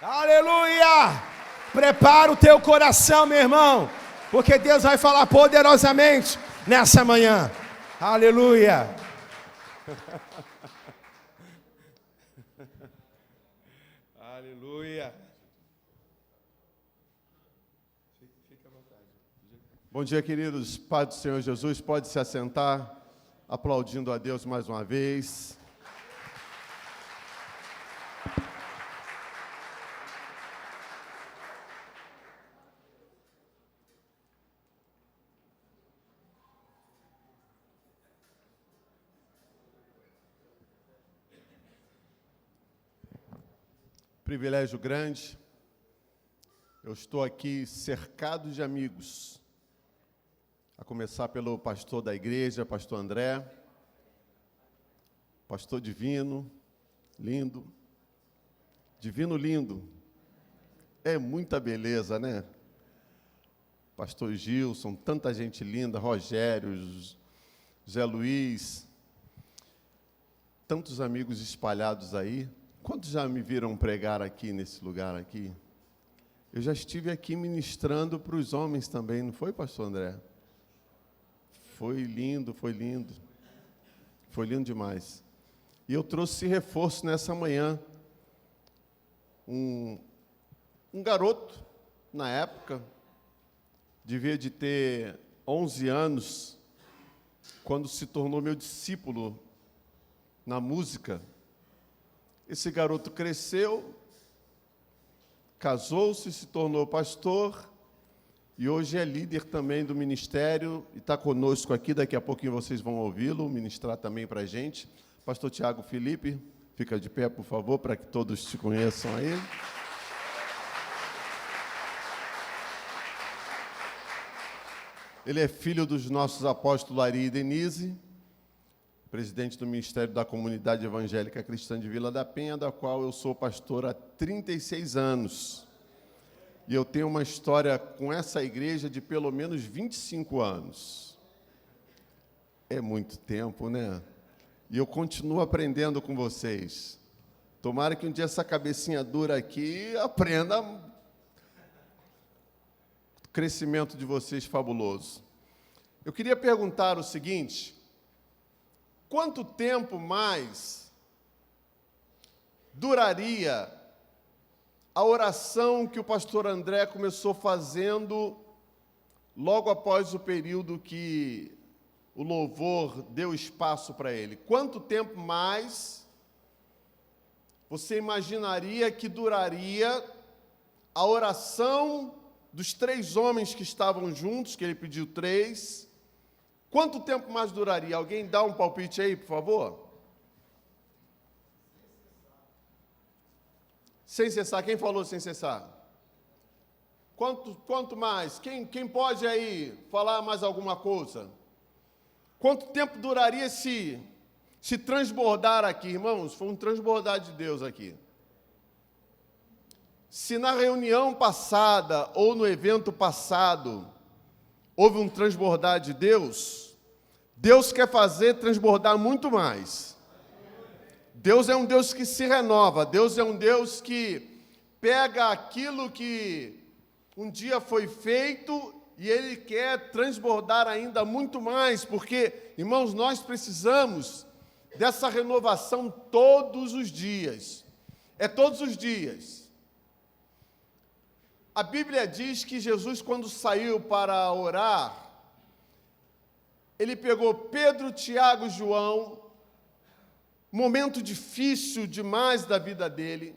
Aleluia! Prepara o teu coração, meu irmão, porque Deus vai falar poderosamente nessa manhã. Aleluia! Aleluia! Fique à vontade. Bom dia, queridos. Pai do Senhor Jesus, pode se assentar, aplaudindo a Deus mais uma vez. Privilégio grande. Eu estou aqui cercado de amigos, a começar pelo pastor da igreja, pastor André, pastor Divino, lindo, Divino lindo, é muita beleza, né? Pastor Gilson, tanta gente linda, Rogério, Zé Luiz, tantos amigos espalhados aí. Quantos já me viram pregar aqui, nesse lugar aqui? Eu já estive aqui ministrando para os homens também, não foi, pastor André? Foi lindo, foi lindo. Foi lindo demais. E eu trouxe reforço nessa manhã. Um garoto, na época, devia de ter 11 anos, quando se tornou meu discípulo na música. Esse garoto cresceu, casou-se, se tornou pastor e hoje é líder também do ministério e está conosco aqui. Daqui a pouquinho vocês vão ouvi-lo, ministrar também para a gente. Pastor Tiago Felipe, fica de pé, por favor, para que todos te conheçam aí. Ele é filho dos nossos apóstolos Ari e Denise, presidente do Ministério da Comunidade Evangélica Cristã de Vila da Penha, da qual eu sou pastor há 36 anos. E eu tenho uma história com essa igreja de pelo menos 25 anos. É muito tempo, né? E eu continuo aprendendo com vocês. Tomara que um dia essa cabecinha dura aqui aprenda. O crescimento de vocês fabuloso. Eu queria perguntar o seguinte: quanto tempo mais duraria a oração que o pastor André começou fazendo logo após o período que o louvor deu espaço para ele? Quanto tempo mais você imaginaria que duraria a oração dos 3 homens que estavam juntos, que ele pediu 3? Quanto tempo mais duraria? Alguém dá um palpite aí, por favor? Sem cessar. Quem falou sem cessar? Quanto mais? Quem pode aí falar mais alguma coisa? Quanto tempo duraria se transbordar aqui, irmãos? Foi um transbordar de Deus aqui. Se na reunião passada ou no evento passado houve um transbordar de Deus, Deus quer fazer transbordar muito mais. Deus é um Deus que se renova, Deus é um Deus que pega aquilo que um dia foi feito e Ele quer transbordar ainda muito mais, porque, irmãos, nós precisamos dessa renovação todos os dias. É todos os dias. A Bíblia diz que Jesus, quando saiu para orar, ele pegou Pedro, Tiago e João, momento difícil demais da vida dele,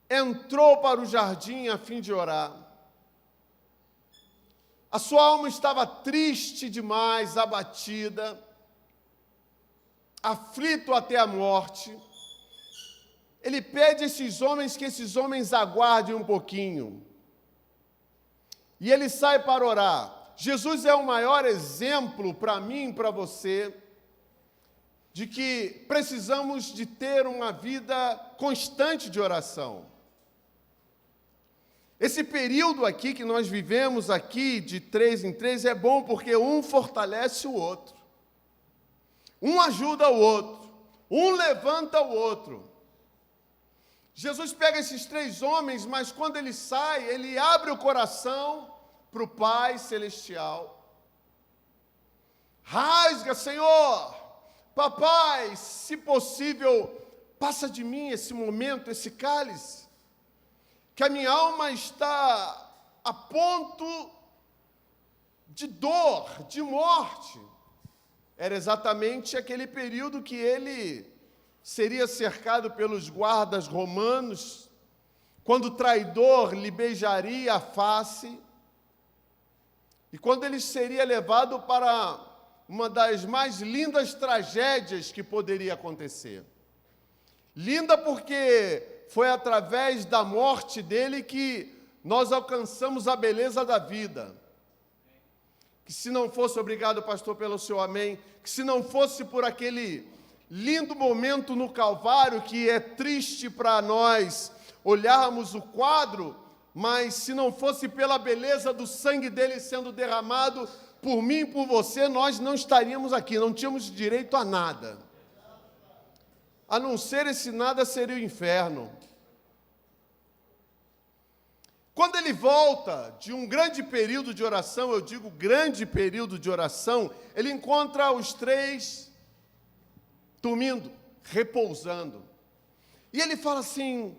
entrou para o jardim a fim de orar. A sua alma estava triste demais, abatida, aflito até a morte. Ele pede a esses homens que esses homens aguardem um pouquinho. E ele sai para orar. Jesus é o maior exemplo para mim e para você de que precisamos de ter uma vida constante de oração. Esse período aqui que nós vivemos aqui, de 3 em 3, é bom porque um fortalece o outro. Um ajuda o outro. Um levanta o outro. Jesus pega esses 3 homens, mas quando ele sai, ele abre o coração para o Pai Celestial. Rasga, Senhor, papai, se possível, passa de mim esse momento, esse cálice, que a minha alma está a ponto de dor, de morte. Era exatamente aquele período que ele seria cercado pelos guardas romanos, quando o traidor lhe beijaria a face, e quando ele seria levado para uma das mais lindas tragédias que poderia acontecer. Linda porque foi através da morte dele que nós alcançamos a beleza da vida. Que se não fosse, obrigado pastor pelo seu amém, que se não fosse por aquele lindo momento no Calvário, que é triste para nós olharmos o quadro, mas se não fosse pela beleza do sangue dele sendo derramado por mim e por você, nós não estaríamos aqui, não tínhamos direito a nada. A não ser esse nada seria o inferno. Quando ele volta de um grande período de oração, eu digo grande período de oração, ele encontra os 3 dormindo, repousando. E ele fala assim,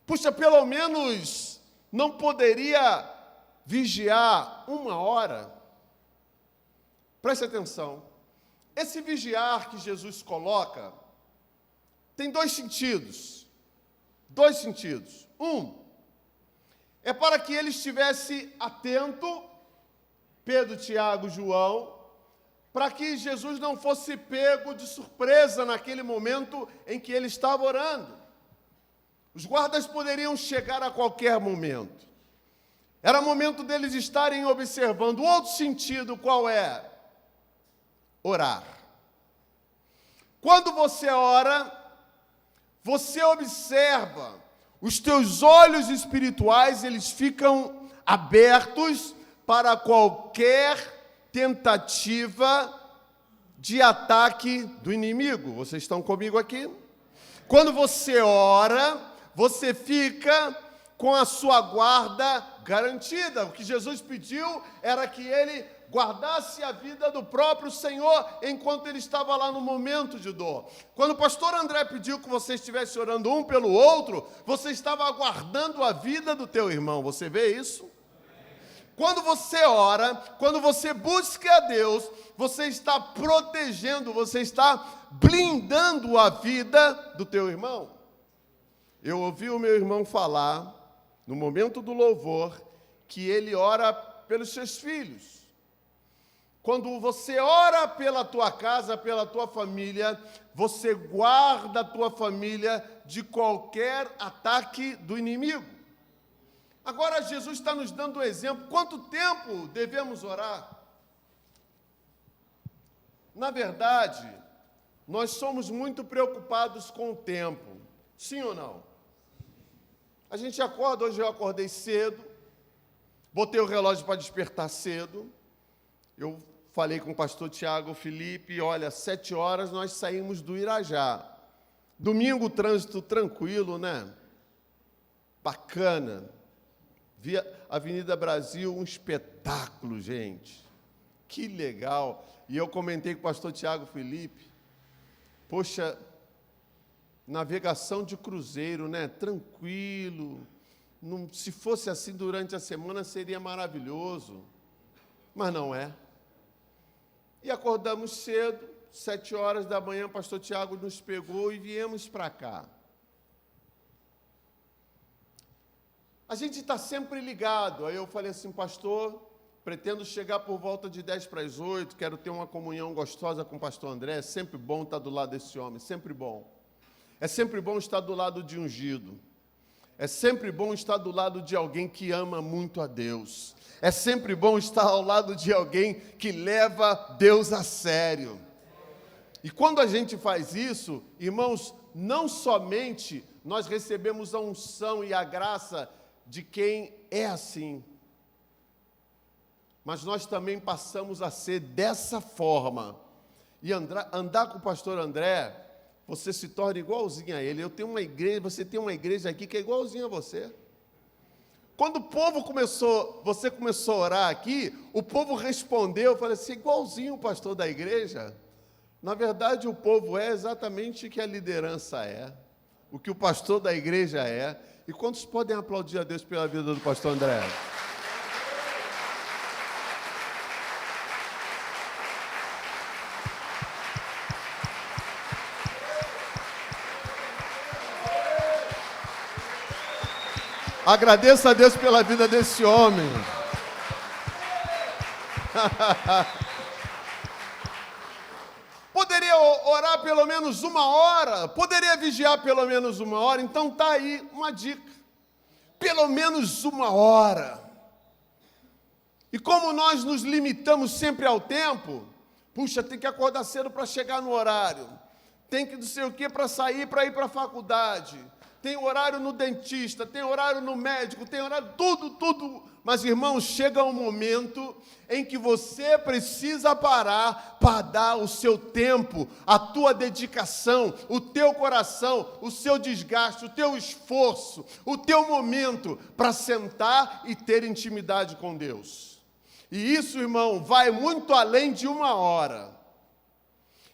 puxa, pelo menos não poderia vigiar 1 hora? Preste atenção. Esse vigiar que Jesus coloca tem 2 sentidos. 2 sentidos. É para que ele estivesse atento, Pedro, Tiago, João, para que Jesus não fosse pego de surpresa naquele momento em que ele estava orando. Os guardas poderiam chegar a qualquer momento. Era momento deles estarem observando. O outro sentido qual é? Orar. Quando você ora, você observa, os teus olhos espirituais, eles ficam abertos para qualquer tentativa de ataque do inimigo. Vocês estão comigo aqui? Quando você ora, você fica com a sua guarda garantida. O que Jesus pediu era que ele guardasse a vida do próprio Senhor enquanto ele estava lá no momento de dor. Quando o pastor André pediu que você estivesse orando um pelo outro, você estava aguardando a vida do teu irmão. Você vê isso? Quando você ora, quando você busca a Deus, você está protegendo, você está blindando a vida do teu irmão. Eu ouvi o meu irmão falar, no momento do louvor, que ele ora pelos seus filhos. Quando você ora pela tua casa, pela tua família, você guarda a tua família de qualquer ataque do inimigo. Agora, Jesus está nos dando um exemplo. Quanto tempo devemos orar? Na verdade, nós somos muito preocupados com o tempo. Sim ou não? A gente acorda, hoje eu acordei cedo, botei o relógio para despertar cedo. Eu falei com o pastor Tiago Felipe, olha, 7 horas nós saímos do Irajá. Domingo, trânsito tranquilo, né? Bacana. Via Avenida Brasil, um espetáculo, gente. Que legal. E eu comentei com o pastor Tiago Felipe, poxa, navegação de cruzeiro, né? Tranquilo. Não, se fosse assim durante a semana, seria maravilhoso. Mas não é. E acordamos cedo, 7 horas da manhã, o pastor Tiago nos pegou e viemos para cá. A gente está sempre ligado. Aí eu falei assim, pastor, pretendo chegar por volta de 10 para as 8, quero ter uma comunhão gostosa com o pastor André. É sempre bom estar do lado desse homem, sempre bom. É sempre bom estar do lado de ungido. É sempre bom estar do lado de alguém que ama muito a Deus. É sempre bom estar ao lado de alguém que leva Deus a sério. E quando a gente faz isso, irmãos, não somente nós recebemos a unção e a graça de quem é assim, mas nós também passamos a ser dessa forma. E andar com o pastor André, você se torna igualzinho a ele. Eu tenho uma igreja, você tem uma igreja aqui que é igualzinha a você. Quando o povo você começou a orar aqui, o povo respondeu, eu falei assim, igualzinho o pastor da igreja. Na verdade, o povo é exatamente o que a liderança é, o que o pastor da igreja é. E quantos podem aplaudir a Deus pela vida do pastor André? Agradeça a Deus pela vida desse homem. Poderia orar pelo menos 1 hora, poderia vigiar pelo menos 1 hora, então está aí uma dica. Pelo menos 1 hora. E como nós nos limitamos sempre ao tempo, puxa, tem que acordar cedo para chegar no horário, tem que não sei o que para sair, para ir para a faculdade, tem horário no dentista, tem horário no médico, tem horário, tudo. Mas, irmãos, chega um momento em que você precisa parar para dar o seu tempo, a tua dedicação, o teu coração, o seu desgaste, o teu esforço, o teu momento para sentar e ter intimidade com Deus. E isso, irmão, vai muito além de 1 hora.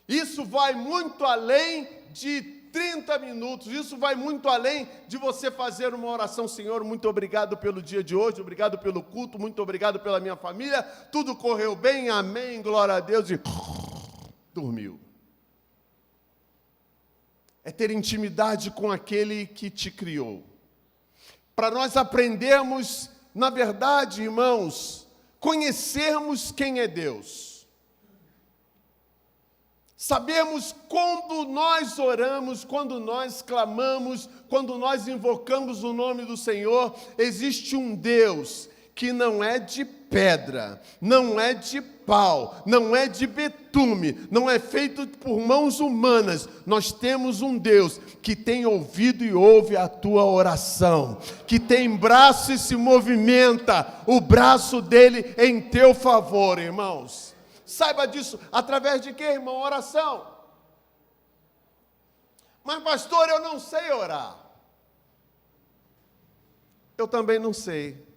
Isso vai muito além de 30 minutos, isso vai muito além de você fazer uma oração, Senhor, muito obrigado pelo dia de hoje, obrigado pelo culto, muito obrigado pela minha família, tudo correu bem, amém, glória a Deus, e dormiu. É ter intimidade com aquele que te criou. Para nós aprendermos, na verdade, irmãos, conhecermos quem é Deus. Sabemos quando nós oramos, quando nós clamamos, quando nós invocamos o nome do Senhor, existe um Deus que não é de pedra, não é de pau, não é de betume, não é feito por mãos humanas. Nós temos um Deus que tem ouvido e ouve a tua oração, que tem braço e se movimenta, o braço dele em teu favor, irmãos. Saiba disso, através de quê, irmão? Oração. Mas, pastor, eu não sei orar. Eu também não sei.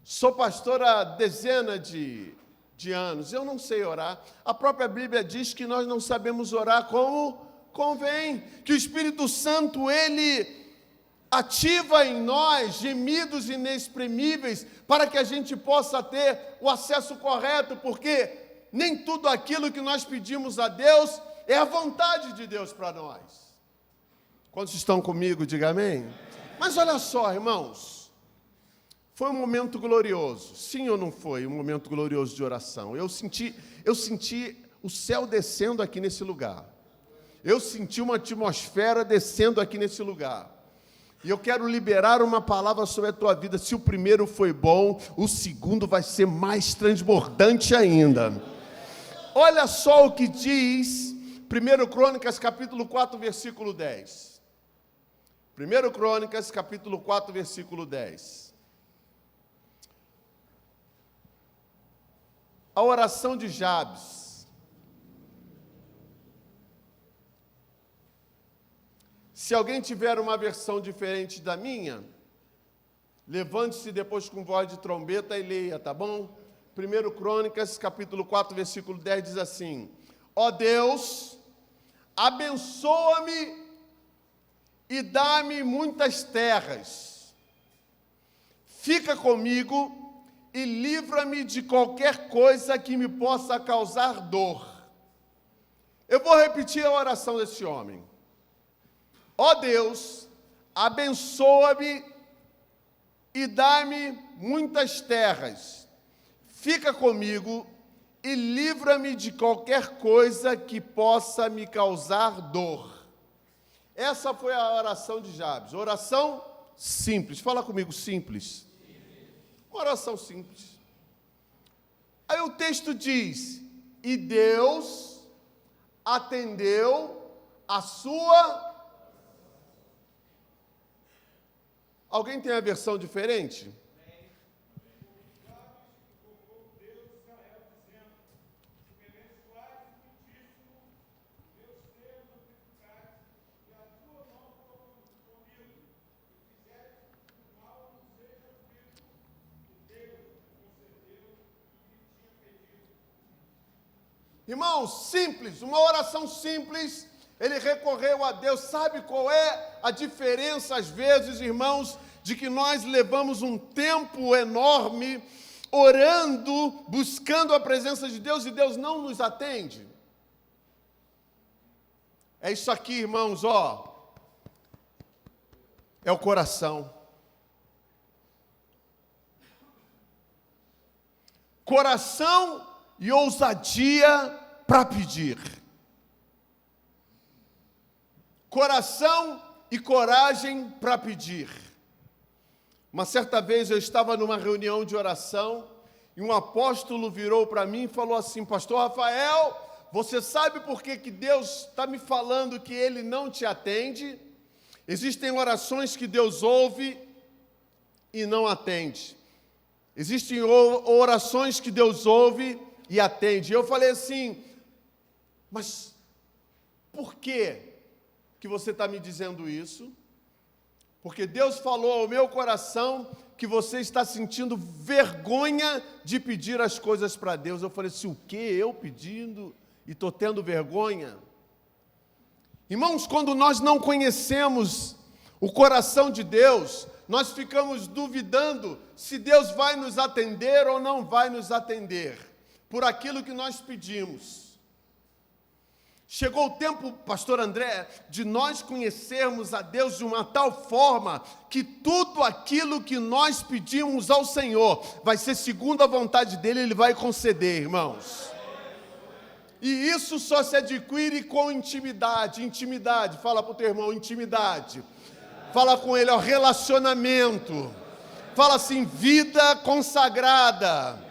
Sou pastor há dezenas de anos, eu não sei orar. A própria Bíblia diz que nós não sabemos orar como convém, que o Espírito Santo, ele ativa em nós gemidos inexprimíveis para que a gente possa ter o acesso correto, porque nem tudo aquilo que nós pedimos a Deus é a vontade de Deus para nós. Quantos estão comigo, diga amém? Mas olha só, irmãos, foi um momento glorioso, sim ou não foi um momento glorioso de oração? Eu senti o céu descendo aqui nesse lugar, eu senti uma atmosfera descendo aqui nesse lugar. E eu quero liberar uma palavra sobre a tua vida. Se o primeiro foi bom, o segundo vai ser mais transbordante ainda. Olha só o que diz 1 Crônicas, capítulo 4, versículo 10. 1 Crônicas, capítulo 4, versículo 10. A oração de Jabes. Se alguém tiver uma versão diferente da minha, levante-se depois com voz de trombeta e leia, tá bom? 1 Crônicas, capítulo 4, versículo 10, diz assim: ó Deus, abençoa-me e dá-me muitas terras. Fica comigo e livra-me de qualquer coisa que me possa causar dor. Eu vou repetir a oração desse homem. Ó Deus, abençoa-me e dá-me muitas terras. Fica comigo e livra-me de qualquer coisa que possa me causar dor. Essa foi a oração de Jabes. Oração simples. Fala comigo, simples. Uma oração simples. Aí o texto diz: e Deus atendeu a sua... Alguém tem a versão diferente? Irmãos, simples, uma oração simples, ele recorreu a Deus. Sabe qual é a diferença, às vezes, irmãos, de que nós levamos um tempo enorme orando, buscando a presença de Deus e Deus não nos atende? É isso aqui, irmãos, ó. É o coração. Coração e ousadia para pedir. Coração e coragem para pedir. Uma certa vez eu estava numa reunião de oração e um apóstolo virou para mim e falou assim: Pastor Rafael, você sabe por que Deus está me falando que Ele não te atende? Existem orações que Deus ouve e não atende. Existem orações que Deus ouve e atende. Eu falei assim: mas por que você está me dizendo isso? Porque Deus falou ao meu coração que você está sentindo vergonha de pedir as coisas para Deus. Eu falei assim: o quê? Eu pedindo e estou tendo vergonha? Irmãos, quando nós não conhecemos o coração de Deus, nós ficamos duvidando se Deus vai nos atender ou não vai nos atender por aquilo que nós pedimos. Chegou o tempo, pastor André, de nós conhecermos a Deus de uma tal forma que tudo aquilo que nós pedimos ao Senhor vai ser segundo a vontade dEle, Ele vai conceder, irmãos. E isso só se adquire com intimidade. Intimidade, fala para o teu irmão, intimidade. Fala com ele, ó, relacionamento. Fala assim, vida consagrada.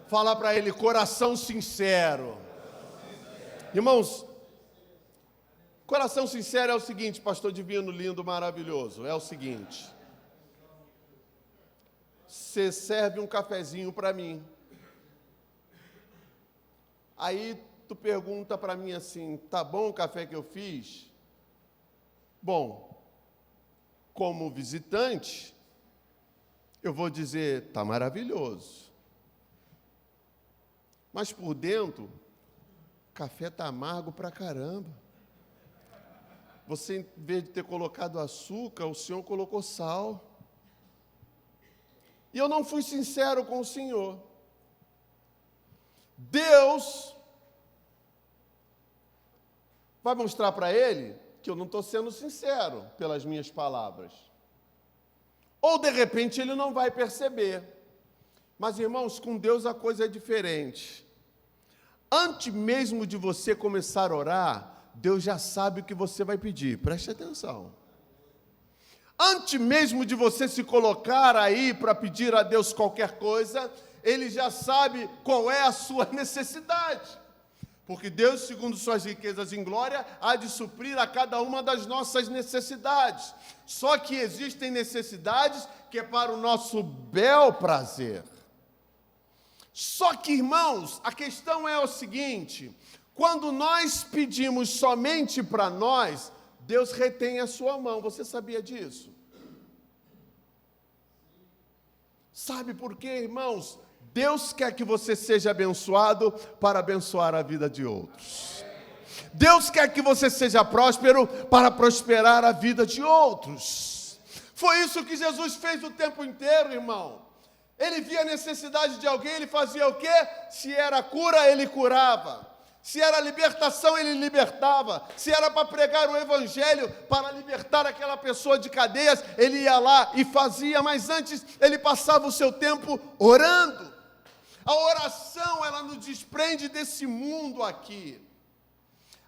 Fala para ele, coração sincero. Irmãos, coração sincero é o seguinte, pastor divino, lindo, maravilhoso. É o seguinte: você serve um cafezinho para mim. Aí tu pergunta para mim assim: tá bom o café que eu fiz? Bom, como visitante, eu vou dizer, tá maravilhoso. Mas por dentro, o café tá amargo pra caramba. Você, em vez de ter colocado açúcar, o senhor colocou sal. E eu não fui sincero com o senhor. Deus vai mostrar para ele que eu não estou sendo sincero pelas minhas palavras. Ou, de repente, ele não vai perceber. Mas, irmãos, com Deus a coisa é diferente. Antes mesmo de você começar a orar, Deus já sabe o que você vai pedir. Preste atenção. Antes mesmo de você se colocar aí para pedir a Deus qualquer coisa, Ele já sabe qual é a sua necessidade. Porque Deus, segundo suas riquezas em glória, há de suprir a cada uma das nossas necessidades. Só que existem necessidades que é para o nosso bel prazer. Só que, irmãos, a questão é o seguinte: quando nós pedimos somente para nós, Deus retém a sua mão. Você sabia disso? Sabe por quê, irmãos? Deus quer que você seja abençoado para abençoar a vida de outros. Deus quer que você seja próspero para prosperar a vida de outros. Foi isso que Jesus fez o tempo inteiro, irmão. Ele via a necessidade de alguém, ele fazia o quê? Se era cura, ele curava. Se era libertação, ele libertava. Se era para pregar o evangelho, para libertar aquela pessoa de cadeias, ele ia lá e fazia. Mas antes, ele passava o seu tempo orando. A oração, ela nos desprende desse mundo aqui.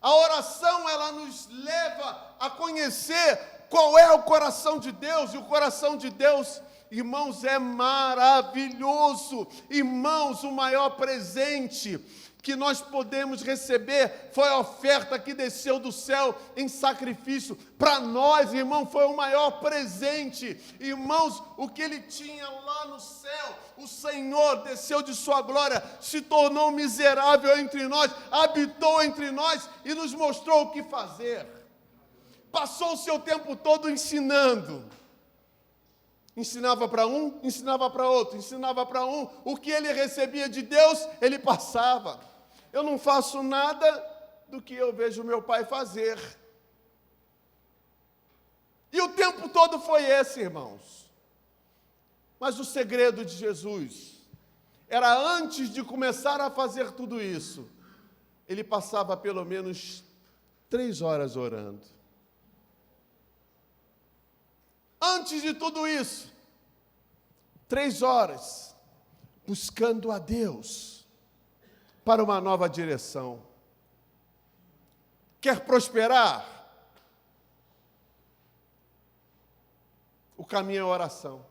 A oração, ela nos leva a conhecer qual é o coração de Deus. E o coração de Deus, irmãos, é maravilhoso. Irmãos, o maior presente que nós podemos receber foi a oferta que desceu do céu em sacrifício. Para nós, irmão, foi o maior presente. Irmãos, o que ele tinha lá no céu, o Senhor desceu de sua glória, se tornou miserável entre nós, habitou entre nós e nos mostrou o que fazer. Passou o seu tempo todo ensinando. Ensinava para um, ensinava para outro, ensinava para um. O que ele recebia de Deus, ele passava. Eu não faço nada do que eu vejo meu pai fazer. E o tempo todo foi esse, irmãos. Mas o segredo de Jesus era, antes de começar a fazer tudo isso, ele passava pelo menos 3 horas orando. Antes de tudo isso, 3 horas buscando a Deus para uma nova direção. Quer prosperar? O caminho é a oração.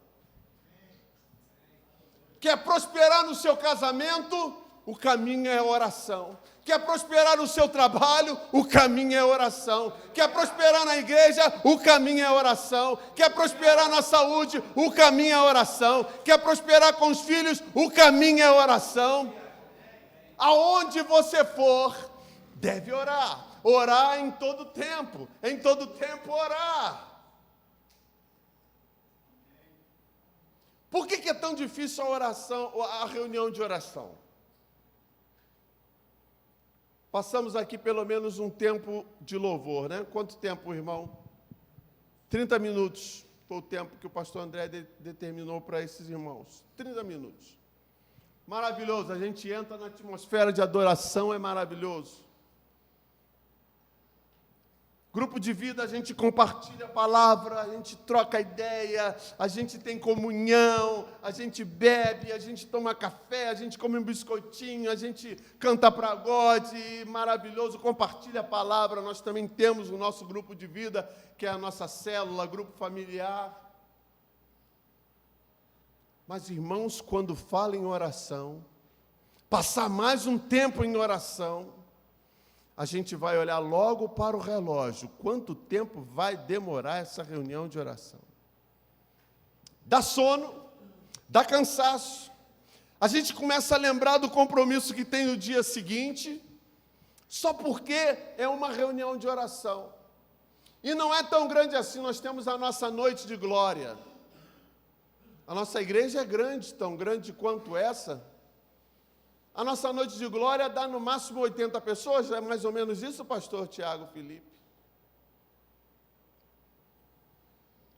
Quer prosperar no seu casamento? O caminho é a oração. Quer prosperar no seu trabalho? O caminho é a oração. Quer prosperar na igreja? O caminho é a oração. Quer prosperar na saúde? O caminho é a oração. Quer prosperar com os filhos? O caminho é a oração. Aonde você for, deve orar. Orar em todo tempo. Em todo tempo orar. Por que é tão difícil a oração, a reunião de oração? Passamos aqui pelo menos um tempo de louvor, né? Quanto tempo, irmão? 30 minutos foi o tempo que o pastor André determinou para esses irmãos. 30 minutos. Maravilhoso, a gente entra na atmosfera de adoração, é maravilhoso. Grupo de vida, a gente compartilha a palavra, a gente troca ideia, a gente tem comunhão, a gente bebe, a gente toma café, a gente come um biscoitinho, a gente canta pagode, maravilhoso, compartilha a palavra. Nós também temos o nosso grupo de vida, que é a nossa célula, grupo familiar. Mas, irmãos, quando fala em oração, passar mais um tempo em oração, a gente vai olhar logo para o relógio. Quanto tempo vai demorar essa reunião de oração? Dá sono, dá cansaço. A gente começa a lembrar do compromisso que tem no dia seguinte, só porque é uma reunião de oração. E não é tão grande assim, nós temos a nossa noite de glória. A nossa igreja é grande, tão grande quanto essa. A nossa noite de glória dá no máximo 80 pessoas, é mais ou menos isso, pastor Tiago Felipe?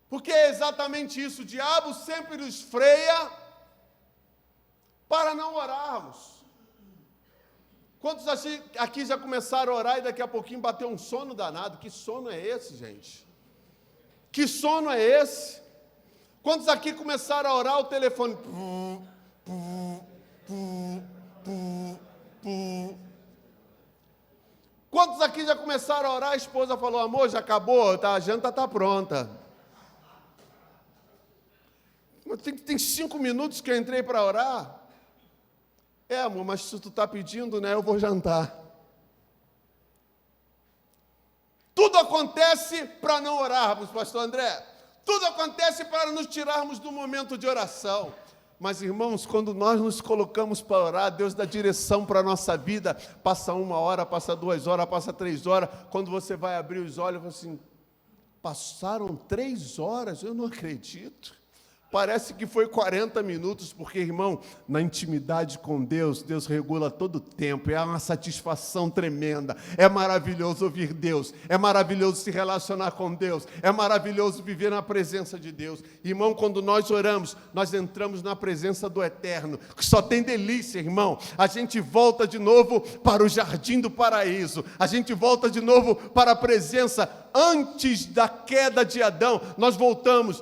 Porque é exatamente isso, o diabo sempre nos freia para não orarmos. Quantos aqui já começaram a orar e daqui a pouquinho bateu um sono danado? Que sono é esse, gente? Que sono é esse? Quantos aqui começaram a orar, o telefone... Quantos aqui já começaram a orar, a esposa falou, amor, já acabou, tá, a janta está pronta. Tem 5 minutos que eu entrei para orar. É, amor, mas se tu está pedindo, né, eu vou jantar. Tudo acontece para não orarmos, pastor André. Tudo acontece para nos tirarmos do momento de oração. Mas, irmãos, quando nós nos colocamos para orar, Deus dá direção para a nossa vida. Passa 1 hora, passa 2 horas, passa 3 horas. Quando você vai abrir os olhos, você assim, passaram 3 horas? Eu não acredito. Parece que foi 40 minutos, porque, irmão, na intimidade com Deus, Deus regula todo o tempo, é uma satisfação tremenda, é maravilhoso ouvir Deus, é maravilhoso se relacionar com Deus, é maravilhoso viver na presença de Deus. Irmão, quando nós oramos, nós entramos na presença do Eterno, que só tem delícia, irmão. A gente volta de novo para o jardim do paraíso, a gente volta de novo para a presença antes da queda de Adão. Nós voltamos.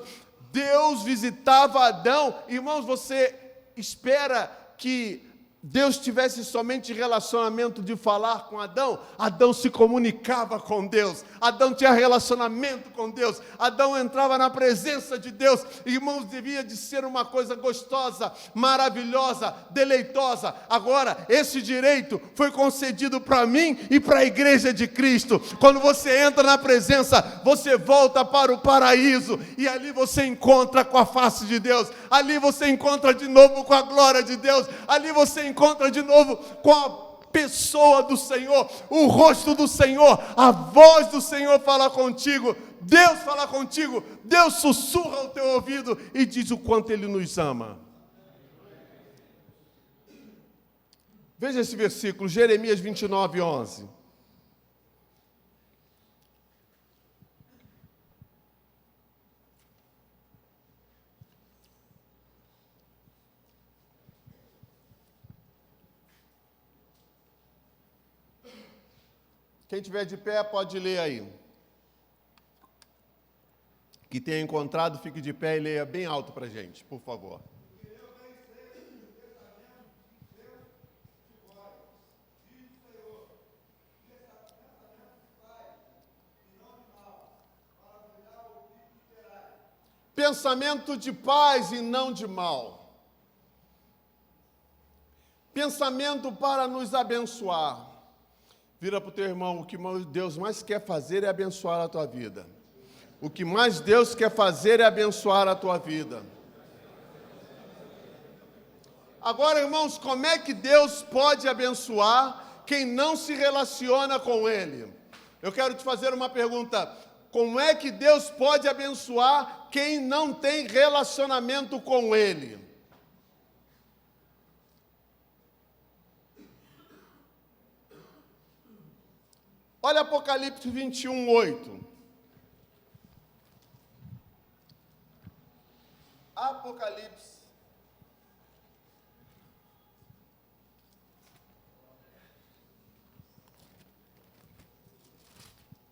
Deus visitava Adão. Irmãos, você espera que Deus tivesse somente relacionamento de falar com Adão? Adão se comunicava com Deus. Adão tinha relacionamento com Deus. Adão entrava na presença de Deus. Irmãos, devia de ser uma coisa gostosa, maravilhosa, deleitosa. Agora, esse direito foi concedido para mim e para a igreja de Cristo. Quando você entra na presença, você volta para o paraíso. E ali você encontra com a face de Deus. Ali você encontra de novo com a glória de Deus. Ali você encontra de novo com a pessoa do Senhor, o rosto do Senhor, a voz do Senhor fala contigo, Deus fala contigo, Deus sussurra ao teu ouvido e diz o quanto Ele nos ama. Veja esse versículo, Jeremias 29, 11. Quem tiver de pé pode ler aí. Que tenha encontrado, fique de pé e leia bem alto para a gente, por favor. Pensamento de paz e não de mal. Pensamento para nos abençoar. Vira para o teu irmão, o que Deus mais quer fazer é abençoar a tua vida. O que mais Deus quer fazer é abençoar a tua vida. Agora, irmãos, como é que Deus pode abençoar quem não se relaciona com Ele? Eu quero te fazer uma pergunta. Como é que Deus pode abençoar quem não tem relacionamento com Ele? Olha Apocalipse 21, 8. Apocalipse.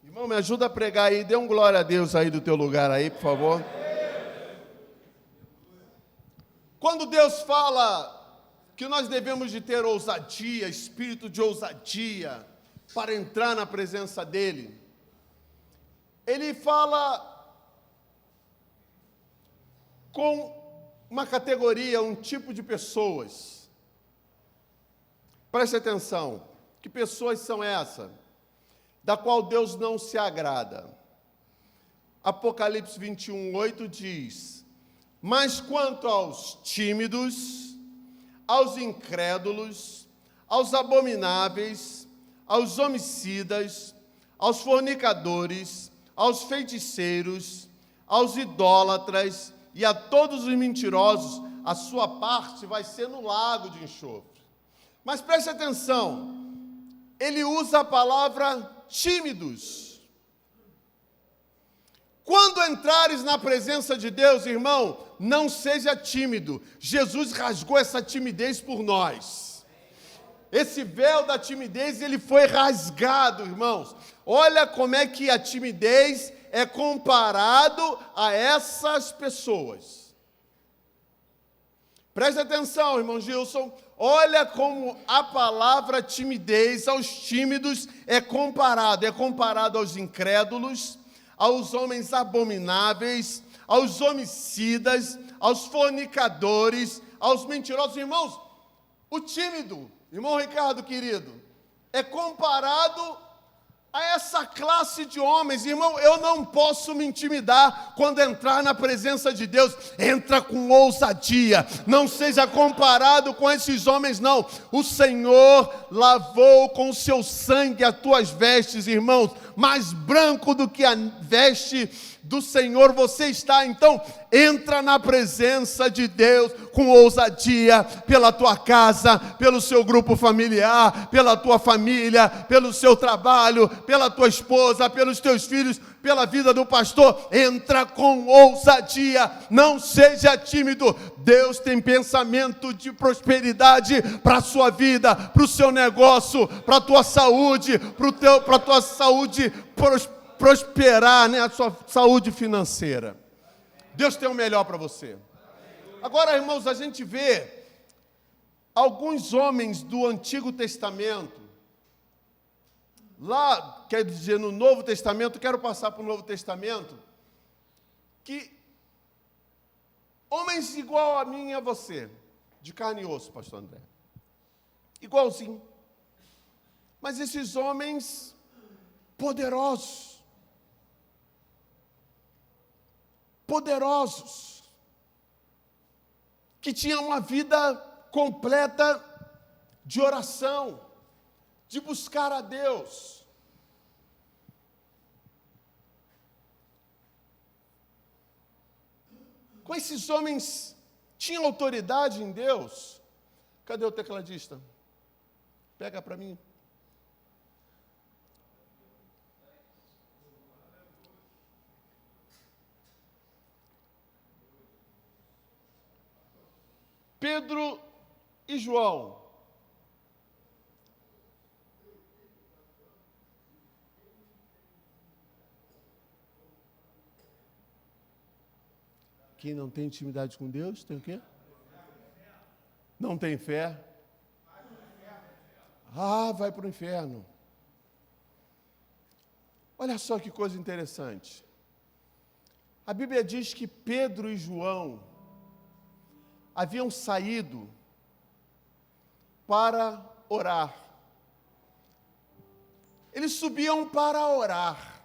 Irmão, me ajuda a pregar aí. Dê um glória a Deus aí do teu lugar aí, por favor. Quando Deus fala que nós devemos de ter ousadia, espírito de ousadia, para entrar na presença dEle, Ele fala com uma categoria, um tipo de pessoas. Preste atenção, que pessoas são essas? Da qual Deus não se agrada. Apocalipse 21, 8 diz: mas quanto aos tímidos, aos incrédulos, aos abomináveis, aos homicidas, aos fornicadores, aos feiticeiros, aos idólatras e a todos os mentirosos, a sua parte vai ser no lago de enxofre. Mas preste atenção, ele usa a palavra tímidos. Quando entrares na presença de Deus, irmão, não seja tímido. Jesus rasgou essa timidez por nós. Esse véu da timidez, ele foi rasgado, irmãos. Olha como é que a timidez é comparado a essas pessoas. Preste atenção, irmão Gilson. Olha como a palavra timidez aos tímidos é comparado aos incrédulos, aos homens abomináveis, aos homicidas, aos fornicadores, aos mentirosos. Irmãos, o tímido, irmão Ricardo querido, é comparado a essa classe de homens. Irmão, eu não posso me intimidar quando entrar na presença de Deus. Entra com ousadia, não seja comparado com esses homens, não. O Senhor lavou com o seu sangue as tuas vestes, irmãos, mais branco do que a veste do Senhor você está. Então, entra na presença de Deus com ousadia, pela tua casa, pelo seu grupo familiar, pela tua família, pelo seu trabalho, pela tua esposa, pelos teus filhos, pela vida do pastor. Entra com ousadia, não seja tímido. Deus tem pensamento de prosperidade para a sua vida, para o seu negócio, para a tua saúde, para a tua saúde prosperar, né? A sua saúde financeira. Deus tem o melhor para você. Agora, irmãos, a gente vê alguns homens do Antigo Testamento, lá, quer dizer, no Novo Testamento, quero passar para o Novo Testamento, que homens igual a mim e a você, de carne e osso, pastor André, igualzinho, mas esses homens poderosos, que tinham uma vida completa de oração, de buscar a Deus. Com esses homens, tinham autoridade em Deus. Cadê o tecladista? Pega para mim. Pedro e João. Quem não tem intimidade com Deus, tem o quê? Não tem fé. Vai para o inferno. Olha só que coisa interessante. A Bíblia diz que Pedro e João haviam saído para orar. Eles subiam para orar.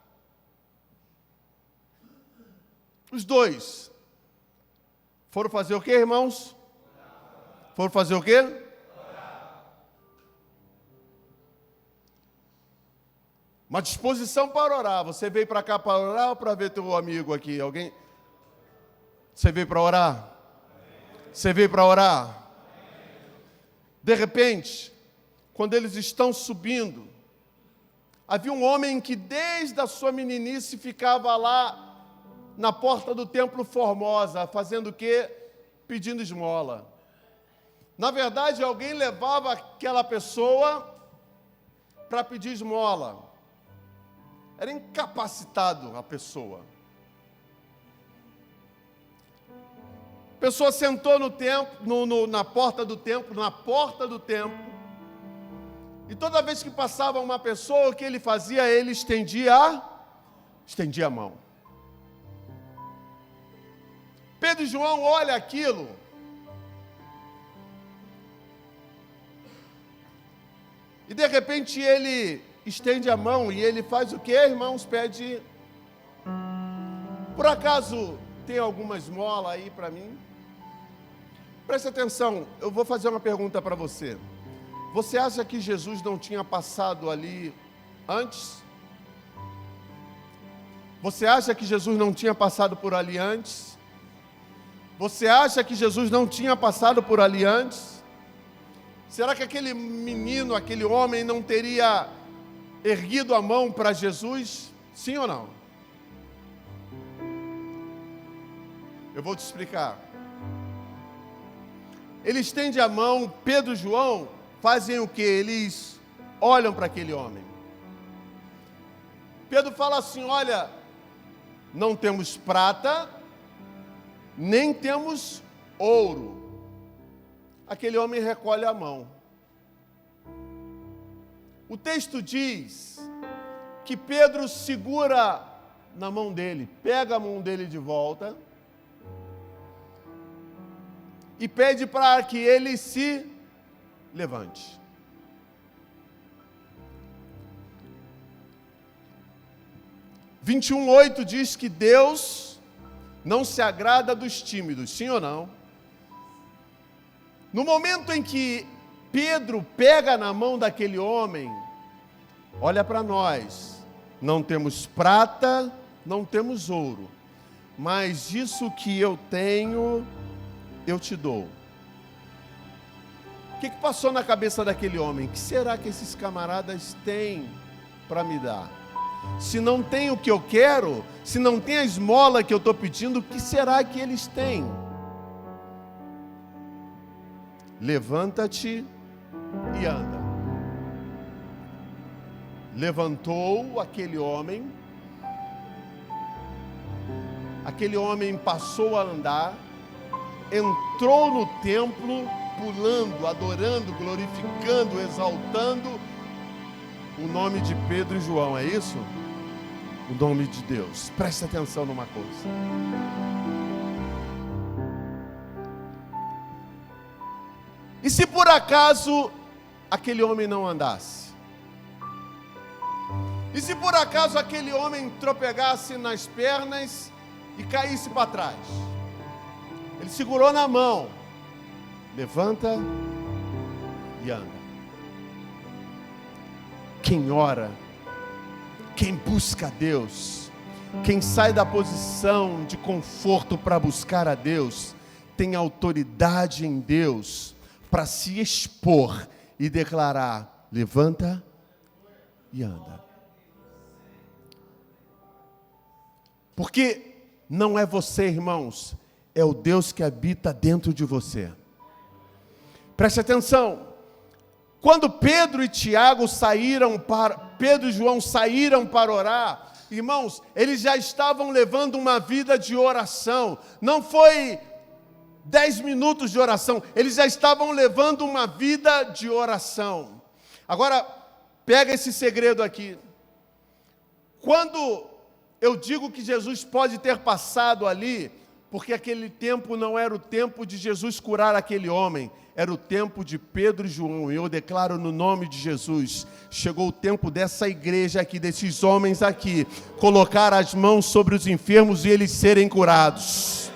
Os dois foram fazer o quê, irmãos? Foram fazer o quê? Uma disposição para orar. Você veio para cá para orar ou para ver teu amigo aqui? Alguém? Você veio para orar? Você veio para orar? De repente, quando eles estão subindo, havia um homem que desde a sua meninice ficava lá na porta do Templo Formosa, fazendo o quê? Pedindo esmola. Na verdade, alguém levava aquela pessoa para pedir esmola. Era incapacitado a pessoa. A pessoa sentou no templo, na porta do templo, e toda vez que passava uma pessoa, o que ele fazia? Ele estendia a mão. Pedro e João olham aquilo. E de repente ele estende a mão e ele faz o quê, irmãos? Pede. Por acaso tem alguma esmola aí para mim? Preste atenção, eu vou fazer uma pergunta para você. Você acha que Jesus não tinha passado ali antes? Você acha que Jesus não tinha passado por ali antes? Você acha que Jesus não tinha passado por ali antes? Será que aquele menino, aquele homem não teria erguido a mão para Jesus? Sim ou não? Eu vou te explicar. Ele estende a mão, Pedro e João fazem o quê? Eles olham para aquele homem. Pedro fala assim: olha, não temos prata, nem temos ouro. Aquele homem recolhe a mão. O texto diz que Pedro segura na mão dele, pega a mão dele de volta e pede para que ele se levante. João 21:8 diz que Deus não se agrada dos tímidos, sim ou não? No momento em que Pedro pega na mão daquele homem, olha para nós, não temos prata, não temos ouro, mas isso que eu tenho, eu te dou. O que passou na cabeça daquele homem? O que será que esses camaradas têm para me dar? Se não tem o que eu quero, se não tem a esmola que eu estou pedindo, o que será que eles têm? Levanta-te e anda. Levantou aquele homem passou a andar, entrou no templo, pulando, adorando, glorificando, exaltando o nome de Pedro e João, é isso? O nome de Deus. Preste atenção numa coisa. E se por acaso aquele homem não andasse? E se por acaso aquele homem tropegasse nas pernas e caísse para trás? Ele segurou na mão. Levanta e anda. Quem ora, quem busca a Deus, quem sai da posição de conforto para buscar a Deus, tem autoridade em Deus para se expor e declarar: levanta e anda. Porque não é você, irmãos, é o Deus que habita dentro de você. Preste atenção. Quando Pedro e João saíram para orar, irmãos, eles já estavam levando uma vida de oração. Não foi 10 minutos de oração, eles já estavam levando uma vida de oração. Agora, pega esse segredo aqui. Quando eu digo que Jesus pode ter passado ali, porque aquele tempo não era o tempo de Jesus curar aquele homem, era o tempo de Pedro e João. E eu declaro no nome de Jesus, chegou o tempo dessa igreja aqui, desses homens aqui, colocar as mãos sobre os enfermos e eles serem curados.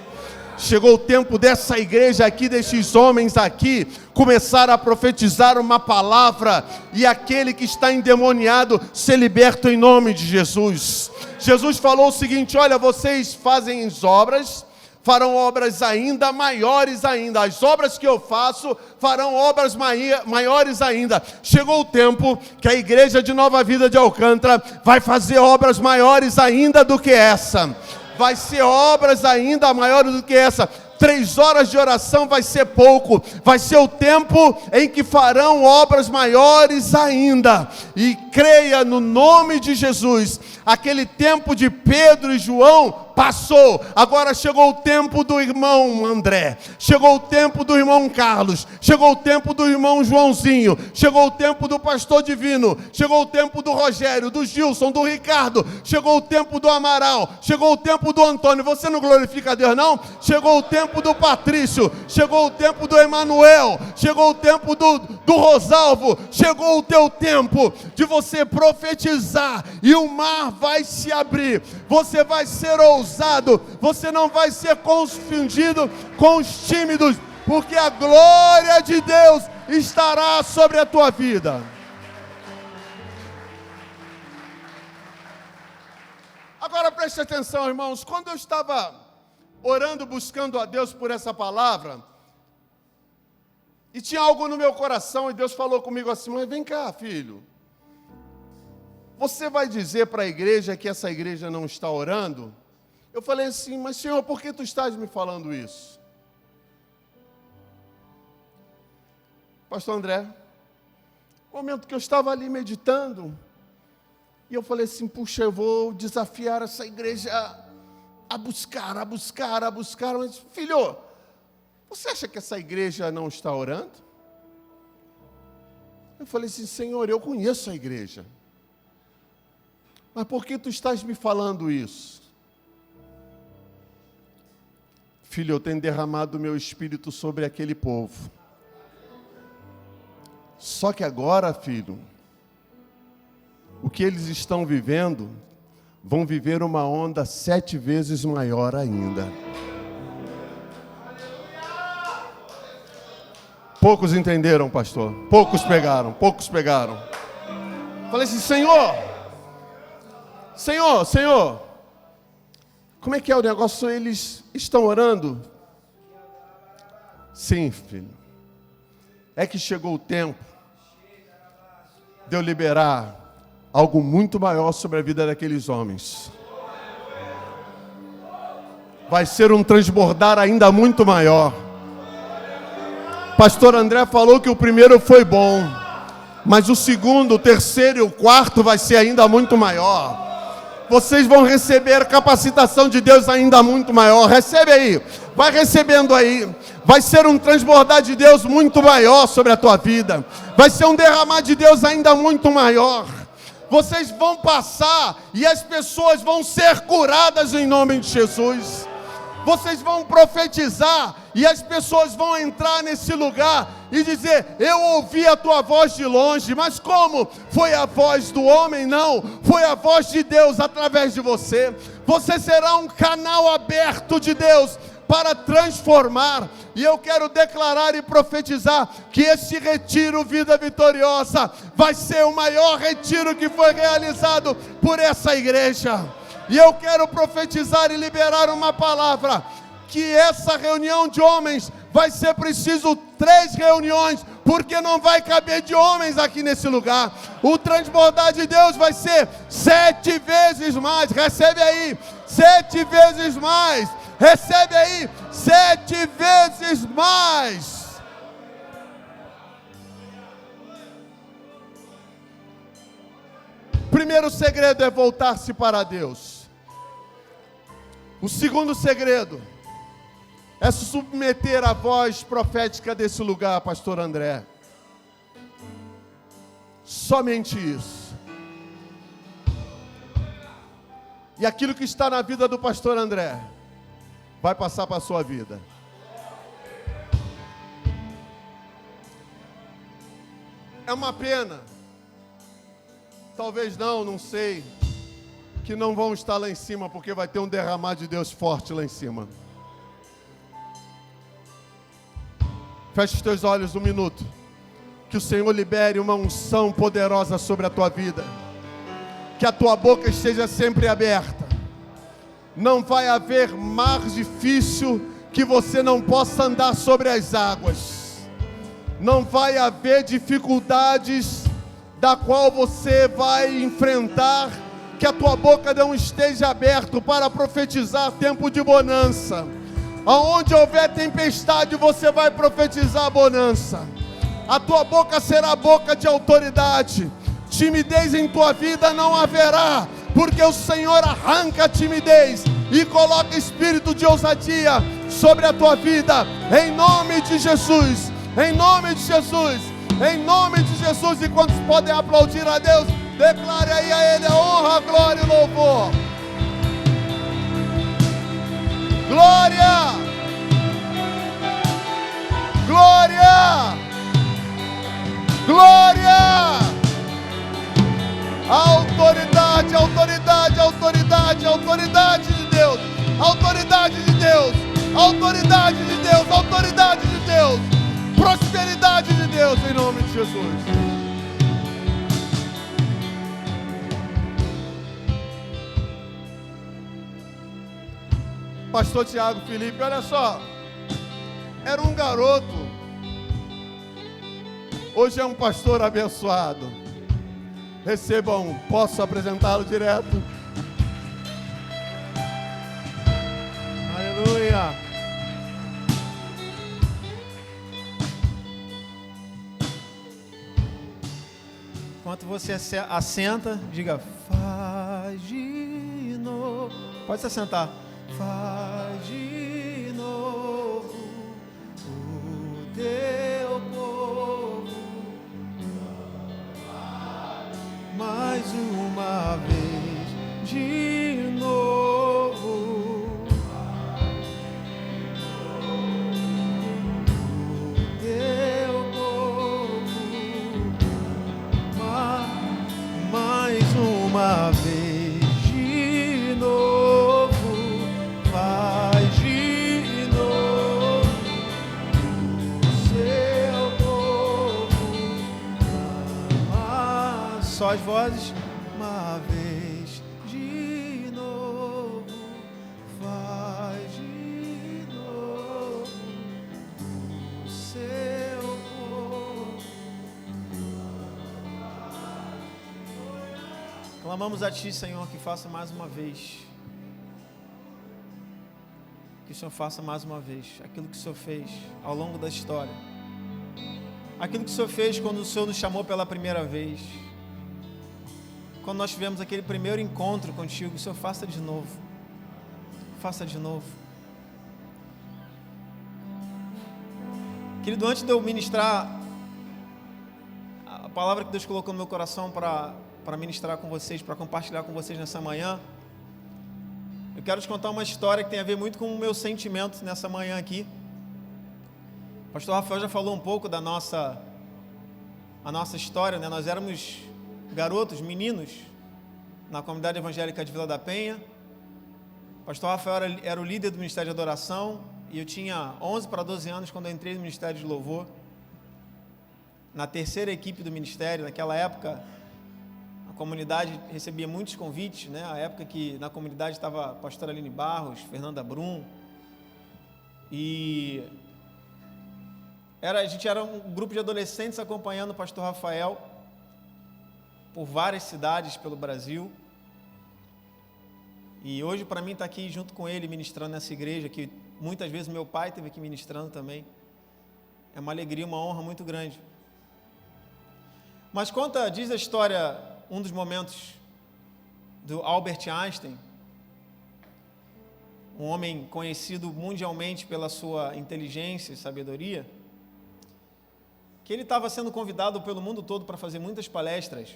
Chegou o tempo dessa igreja aqui, desses homens aqui, começar a profetizar uma palavra e aquele que está endemoniado ser liberto em nome de Jesus. Jesus falou o seguinte: olha, vocês fazem obras, farão obras ainda maiores ainda. As obras que eu faço farão obras maiores ainda. Chegou o tempo que a igreja de Nova Vida de Alcântara vai fazer obras maiores ainda do que essa. Vai ser obras ainda maiores do que essa. 3 horas de oração vai ser pouco. Vai ser o tempo em que farão obras maiores ainda. E creia no nome de Jesus. Aquele tempo de Pedro e João passou. Agora chegou o tempo do irmão André. Chegou o tempo do irmão Carlos. Chegou o tempo do irmão Joãozinho. Chegou o tempo do pastor Divino. Chegou o tempo do Rogério, do Gilson, do Ricardo. Chegou o tempo do Amaral. Chegou o tempo do Antônio. Você não glorifica a Deus, não? Chegou o tempo do Patrício. Chegou o tempo do Emanuel. Chegou o tempo do Rosalvo. Chegou o teu tempo de você profetizar e o mar vai se abrir. Você vai ser ousado. Você não vai ser confundido com os tímidos, porque a glória de Deus estará sobre a tua vida. Agora preste atenção, irmãos. Quando eu estava orando, buscando a Deus por essa palavra, e tinha algo no meu coração, e Deus falou comigo assim: mas vem cá, filho, você vai dizer para a igreja que essa igreja não está orando? Eu falei assim: mas Senhor, por que tu estás me falando isso? Pastor André, no momento que eu estava ali meditando, e eu falei assim: puxa, eu vou desafiar essa igreja a buscar, mas filho, você acha que essa igreja não está orando? Eu falei assim: Senhor, eu conheço a igreja, mas por que tu estás me falando isso? Filho, eu tenho derramado o meu espírito sobre aquele povo. Só que agora, filho, o que eles estão vivendo, vão viver uma onda 7 vezes maior ainda. Poucos entenderam, pastor. Poucos pegaram. Falei assim: Senhor, como é que é o negócio? Eles estão orando? Sim, filho. É que chegou o tempo de eu liberar algo muito maior sobre a vida daqueles homens. Vai ser um transbordar ainda muito maior. Pastor André falou que o primeiro foi bom, mas o segundo, o terceiro e o quarto vai ser ainda muito maior. Vocês vão receber capacitação de Deus ainda muito maior. Recebe aí, vai recebendo aí. Vai ser um transbordar de Deus muito maior sobre a tua vida. Vai ser um derramar de Deus ainda muito maior. Vocês vão passar e as pessoas vão ser curadas em nome de Jesus. Vocês vão profetizar e as pessoas vão entrar nesse lugar e dizer: eu ouvi a tua voz de longe. Mas como? Foi a voz do homem? Não, foi a voz de Deus através de você. Você será um canal aberto de Deus para transformar. E eu quero declarar e profetizar que esse retiro Vida Vitoriosa vai ser o maior retiro que foi realizado por essa igreja. E eu quero profetizar e liberar uma palavra, que essa reunião de homens vai ser preciso 3 reuniões, porque não vai caber de homens aqui nesse lugar. O transbordar de Deus vai ser 7 vezes mais. Recebe aí, 7 vezes mais. Recebe aí, 7 vezes mais. Primeiro segredo é voltar-se para Deus. O segundo segredo é se submeter à voz profética desse lugar, pastor André. Somente isso. E aquilo que está na vida do pastor André vai passar para a sua vida. É uma pena, talvez não sei, que não vão estar lá em cima, porque vai ter um derramar de Deus forte lá em cima. Feche os teus olhos um minuto. Que o Senhor libere uma unção poderosa sobre a tua vida. Que a tua boca esteja sempre aberta. Não vai haver mar difícil que você não possa andar sobre as águas. Não vai haver dificuldades da qual você vai enfrentar, que a tua boca não esteja aberta para profetizar tempo de bonança. Aonde houver tempestade, você vai profetizar bonança. A tua boca será boca de autoridade. Timidez em tua vida não haverá, porque o Senhor arranca a timidez e coloca espírito de ousadia sobre a tua vida, em nome de Jesus, em nome de Jesus, em nome de Jesus. E quantos podem aplaudir a Deus, declare aí a Ele a honra, a glória e o louvor. Glória! Glória! Glória! Autoridade, autoridade, autoridade, autoridade de Deus, autoridade de Deus, autoridade de Deus, autoridade de Deus, prosperidade de Deus, em nome de Jesus. Pastor Tiago Felipe, olha só, era um garoto, hoje é um pastor abençoado. Recebam, posso apresentá-lo direto? Aleluia! Enquanto você assenta, diga: faz de novo. Pode se assentar. Faz de novo o teu povo mais uma vez de novo o teu povo mais uma vez de novo. Faz de novo o seu povo. Só as vozes. Uma vez de novo. Faz de novo o seu povo. Clamamos a Ti, Senhor, que faça mais uma vez. Que o Senhor faça mais uma vez aquilo que o Senhor fez ao longo da história. Aquilo que o Senhor fez quando o Senhor nos chamou pela primeira vez. Quando nós tivemos aquele primeiro encontro contigo, o Senhor faça de novo. Faça de novo. Querido, antes de eu ministrar a palavra que Deus colocou no meu coração para ministrar com vocês, para compartilhar com vocês nessa manhã, eu quero te contar uma história que tem a ver muito com o meu sentimento nessa manhã aqui. O pastor Rafael já falou um pouco da nossa história, né? Nós éramos garotos, meninos, na comunidade evangélica de Vila da Penha. O pastor Rafael era o líder do Ministério de Adoração e eu tinha 11 para 12 anos quando eu entrei no Ministério de Louvor, na terceira equipe do ministério. Naquela época, a comunidade recebia muitos convites, né? A época que na comunidade estava a pastora Aline Barros, Fernanda Brum, e A gente era um grupo de adolescentes acompanhando o pastor Rafael por várias cidades pelo Brasil. E hoje, para mim, estar aqui junto com ele, ministrando nessa igreja, que muitas vezes meu pai esteve aqui ministrando também, é uma alegria, uma honra muito grande. Mas diz a história, um dos momentos do Albert Einstein, um homem conhecido mundialmente pela sua inteligência e sabedoria, que ele estava sendo convidado pelo mundo todo para fazer muitas palestras.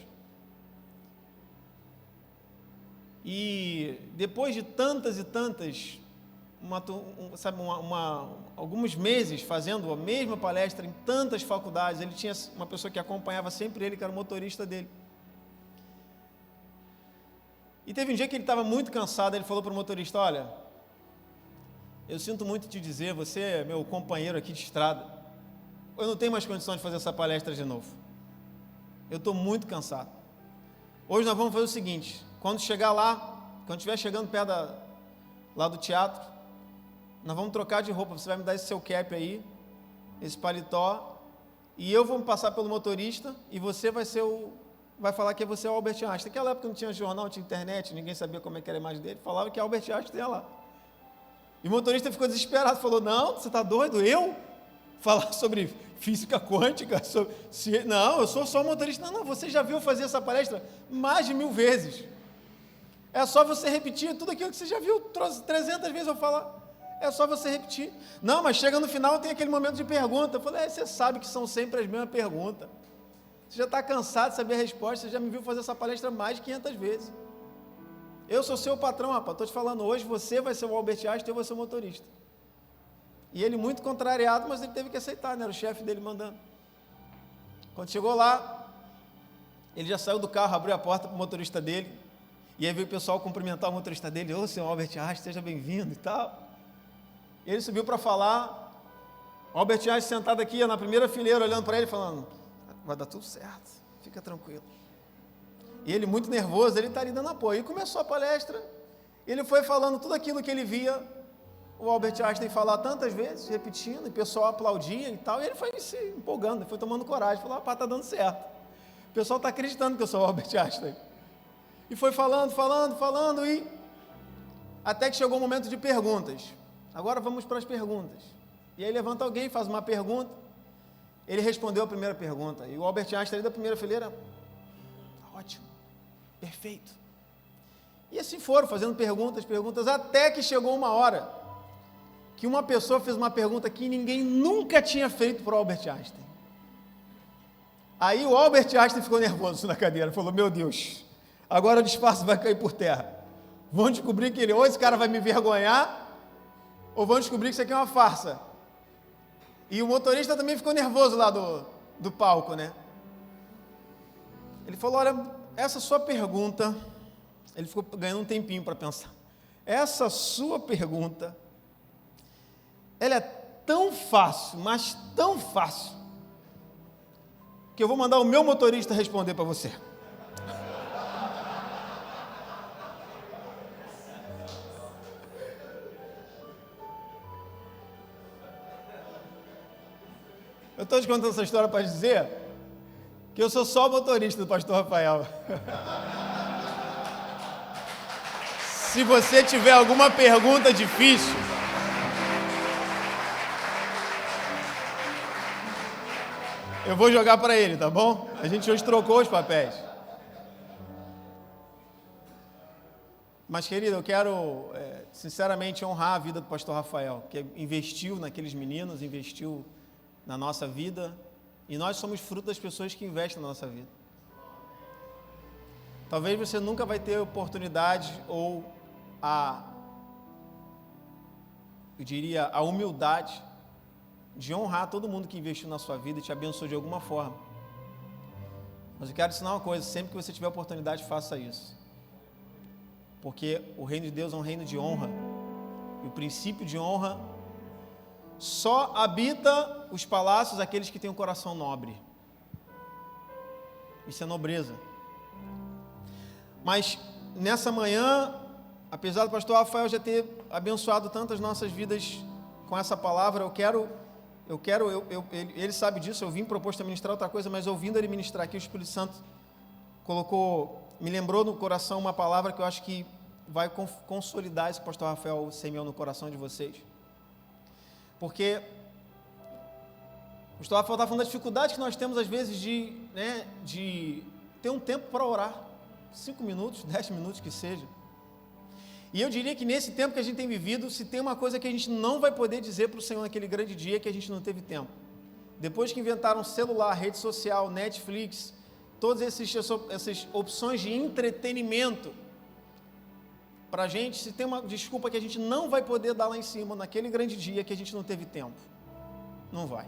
E depois de tantas e tantas, alguns meses fazendo a mesma palestra em tantas faculdades, ele tinha uma pessoa que acompanhava sempre ele, que era o motorista dele. E teve um dia que ele estava muito cansado, ele falou para o motorista: olha, eu sinto muito te dizer, você é meu companheiro aqui de estrada, eu não tenho mais condições de fazer essa palestra de novo. Eu estou muito cansado. Hoje nós vamos fazer o seguinte: quando chegar lá, quando estiver chegando perto lá do teatro, nós vamos trocar de roupa. Você vai me dar esse seu cap aí, esse paletó, e eu vou me passar pelo motorista, e você vai falar que você é o Albert Einstein. Naquela época não tinha jornal, não tinha internet, ninguém sabia como é que era a imagem dele, falava que Albert Einstein ia lá. E o motorista ficou desesperado, falou: não, você está doido? Eu? Falar sobre física quântica? Não, eu sou só motorista. Não, você já viu fazer essa palestra mais de 1000 vezes. É só você repetir tudo aquilo que você já viu 300 vezes eu falar. É só você repetir. Não, mas chega no final, tem aquele momento de pergunta. Eu falei: você sabe que são sempre as mesmas perguntas. Você já está cansado de saber a resposta, você já me viu fazer essa palestra mais de 500 vezes. Eu sou seu patrão, rapaz, estou te falando, hoje você vai ser o Albert Einstein, eu vou ser o motorista. E ele muito contrariado, mas ele teve que aceitar, né? Era o chefe dele mandando. Quando chegou lá, ele já saiu do carro, abriu a porta para o motorista dele, e aí veio o pessoal cumprimentar o motorista dele: ô, senhor Albert Einstein, seja bem-vindo e tal. E ele subiu para falar, o Albert Einstein sentado aqui, na primeira fileira, olhando para ele, falando: vai dar tudo certo, fica tranquilo. E ele muito nervoso, ele está ali dando apoio. E começou a palestra, ele foi falando tudo aquilo que ele via o Albert Einstein falar tantas vezes, repetindo, e o pessoal aplaudia e tal, e ele foi se empolgando, foi tomando coragem, falou: rapaz, está dando certo. O pessoal está acreditando que eu sou o Albert Einstein. E foi falando, e até que chegou o momento de perguntas. Agora vamos para as perguntas. E aí levanta alguém, faz uma pergunta, ele respondeu a primeira pergunta, e o Albert Einstein ali da primeira fileira: ótimo, perfeito. E assim foram, fazendo perguntas, até que chegou uma hora que uma pessoa fez uma pergunta que ninguém nunca tinha feito para o Albert Einstein. Aí o Albert Einstein ficou nervoso na cadeira, falou: meu Deus, agora o disfarce vai cair por terra. Vão descobrir que ou esse cara vai me envergonhar, ou vão descobrir que isso aqui é uma farsa. E o motorista também ficou nervoso lá do palco, né? Ele falou: olha, essa sua pergunta, ele ficou ganhando um tempinho para pensar. Essa sua pergunta, ela é tão fácil, mas tão fácil, que eu vou mandar o meu motorista responder para você. Eu estou te contando essa história para dizer que eu sou só o motorista do pastor Rafael. Se você tiver alguma pergunta difícil, eu vou jogar para ele, tá bom? A gente hoje trocou os papéis. Mas, querido, eu quero, sinceramente, honrar a vida do pastor Rafael, que investiu naqueles meninos, investiu na nossa vida, e nós somos fruto das pessoas que investem na nossa vida. Talvez você nunca vai ter oportunidade ou a humildade de honrar todo mundo que investiu na sua vida e te abençoou de alguma forma. Mas eu quero ensinar uma coisa: sempre que você tiver oportunidade, faça isso. Porque o reino de Deus é um reino de honra. E o princípio de honra só habita os palácios aqueles que têm um coração nobre. Isso é nobreza. Mas nessa manhã, apesar do pastor Rafael já ter abençoado tantas nossas vidas com essa palavra, eu ele sabe disso, eu vim proposto a ministrar outra coisa, mas ouvindo ele ministrar aqui, o Espírito Santo me lembrou no coração uma palavra que eu acho que vai consolidar isso que o pastor Rafael semeou no coração de vocês. Porque o pastor Rafael está falando da dificuldade que nós temos às vezes de ter um tempo para orar, 5 minutos, 10 minutos que seja. E eu diria que nesse tempo que a gente tem vivido, se tem uma coisa que a gente não vai poder dizer para o Senhor naquele grande dia, é que a gente não teve tempo. Depois que inventaram celular, rede social, Netflix, todas essas opções de entretenimento, para a gente, se tem uma desculpa que a gente não vai poder dar lá em cima, naquele grande dia que a gente não teve tempo. Não vai.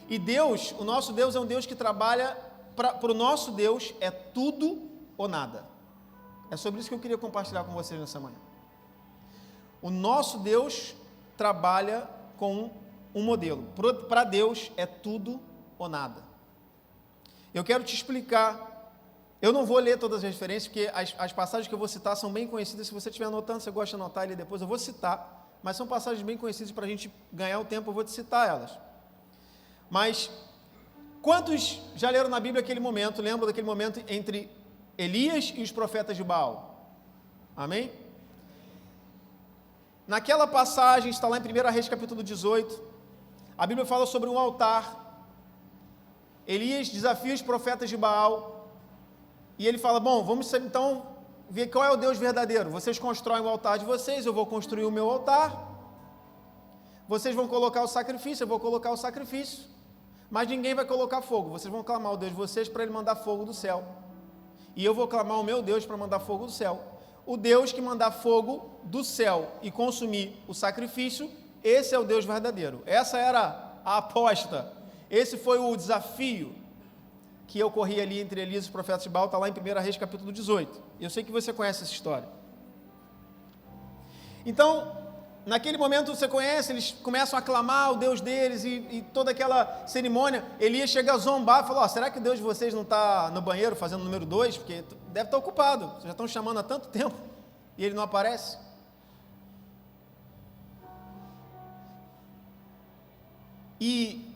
E Deus, o nosso Deus é um Deus que trabalha, para o nosso Deus é tudo ou nada. É sobre isso que eu queria compartilhar com vocês nessa manhã. O nosso Deus trabalha com um modelo. Para Deus é tudo ou nada. Eu quero te explicar. Eu não vou ler todas as referências, porque as passagens que eu vou citar são bem conhecidas. Se você estiver anotando, você gosta de anotar ali depois, eu vou citar. Mas são passagens bem conhecidas, para a gente ganhar o tempo, eu vou te citar elas. Mas quantos já leram na Bíblia aquele momento, lembram daquele momento entre Elias e os profetas de Baal? Amém? Naquela passagem, está lá em 1 Reis capítulo 18, a Bíblia fala sobre um altar. Elias desafia os profetas de Baal, e ele fala, bom, vamos então ver qual é o Deus verdadeiro. Vocês constroem o altar de vocês, eu vou construir o meu altar, vocês vão colocar o sacrifício, eu vou colocar o sacrifício, mas ninguém vai colocar fogo. Vocês vão clamar o Deus de vocês para ele mandar fogo do céu, e eu vou clamar o meu Deus para mandar fogo do céu. O Deus que mandar fogo do céu e consumir o sacrifício, esse é o Deus verdadeiro. Essa era a aposta, esse foi o desafio que ocorria ali entre Elias e os profetas de Baal. Está lá em 1 Reis capítulo 18, eu sei que você conhece essa história. Então, naquele momento você conhece, eles começam a clamar o Deus deles e toda aquela cerimônia. Elias chega a zombar e falou, será que o Deus de vocês não está no banheiro fazendo o número 2? Porque deve estar ocupado, vocês já estão chamando há tanto tempo e ele não aparece. E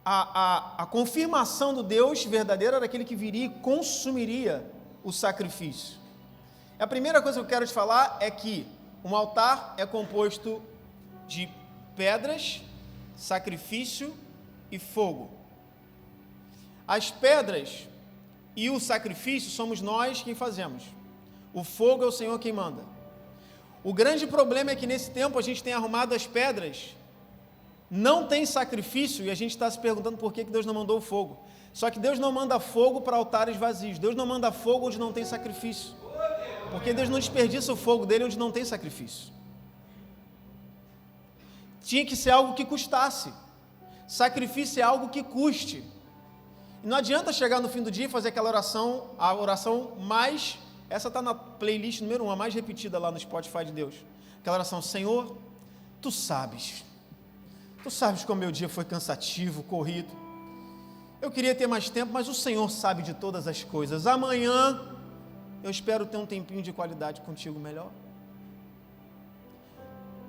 a confirmação do Deus verdadeiro era aquele que viria e consumiria o sacrifício. A primeira coisa que eu quero te falar é que um altar é composto de pedras, sacrifício e fogo. As pedras e o sacrifício somos nós quem fazemos. O fogo é o Senhor quem manda. O grande problema é que nesse tempo a gente tem arrumado as pedras, não tem sacrifício, e a gente está se perguntando por que Deus não mandou o fogo. Só que Deus não manda fogo para altares vazios. Deus não manda fogo onde não tem sacrifício. Porque Deus não desperdiça o fogo dele onde não tem sacrifício. Tinha que ser algo que custasse. Sacrifício é algo que custe. E não adianta chegar no fim do dia e fazer aquela oração, a oração mais, essa está na playlist número 1, a mais repetida lá no Spotify de Deus. Aquela oração, Senhor, Tu sabes como meu dia foi cansativo, corrido. Eu queria ter mais tempo, mas o Senhor sabe de todas as coisas. Amanhã eu espero ter um tempinho de qualidade contigo melhor.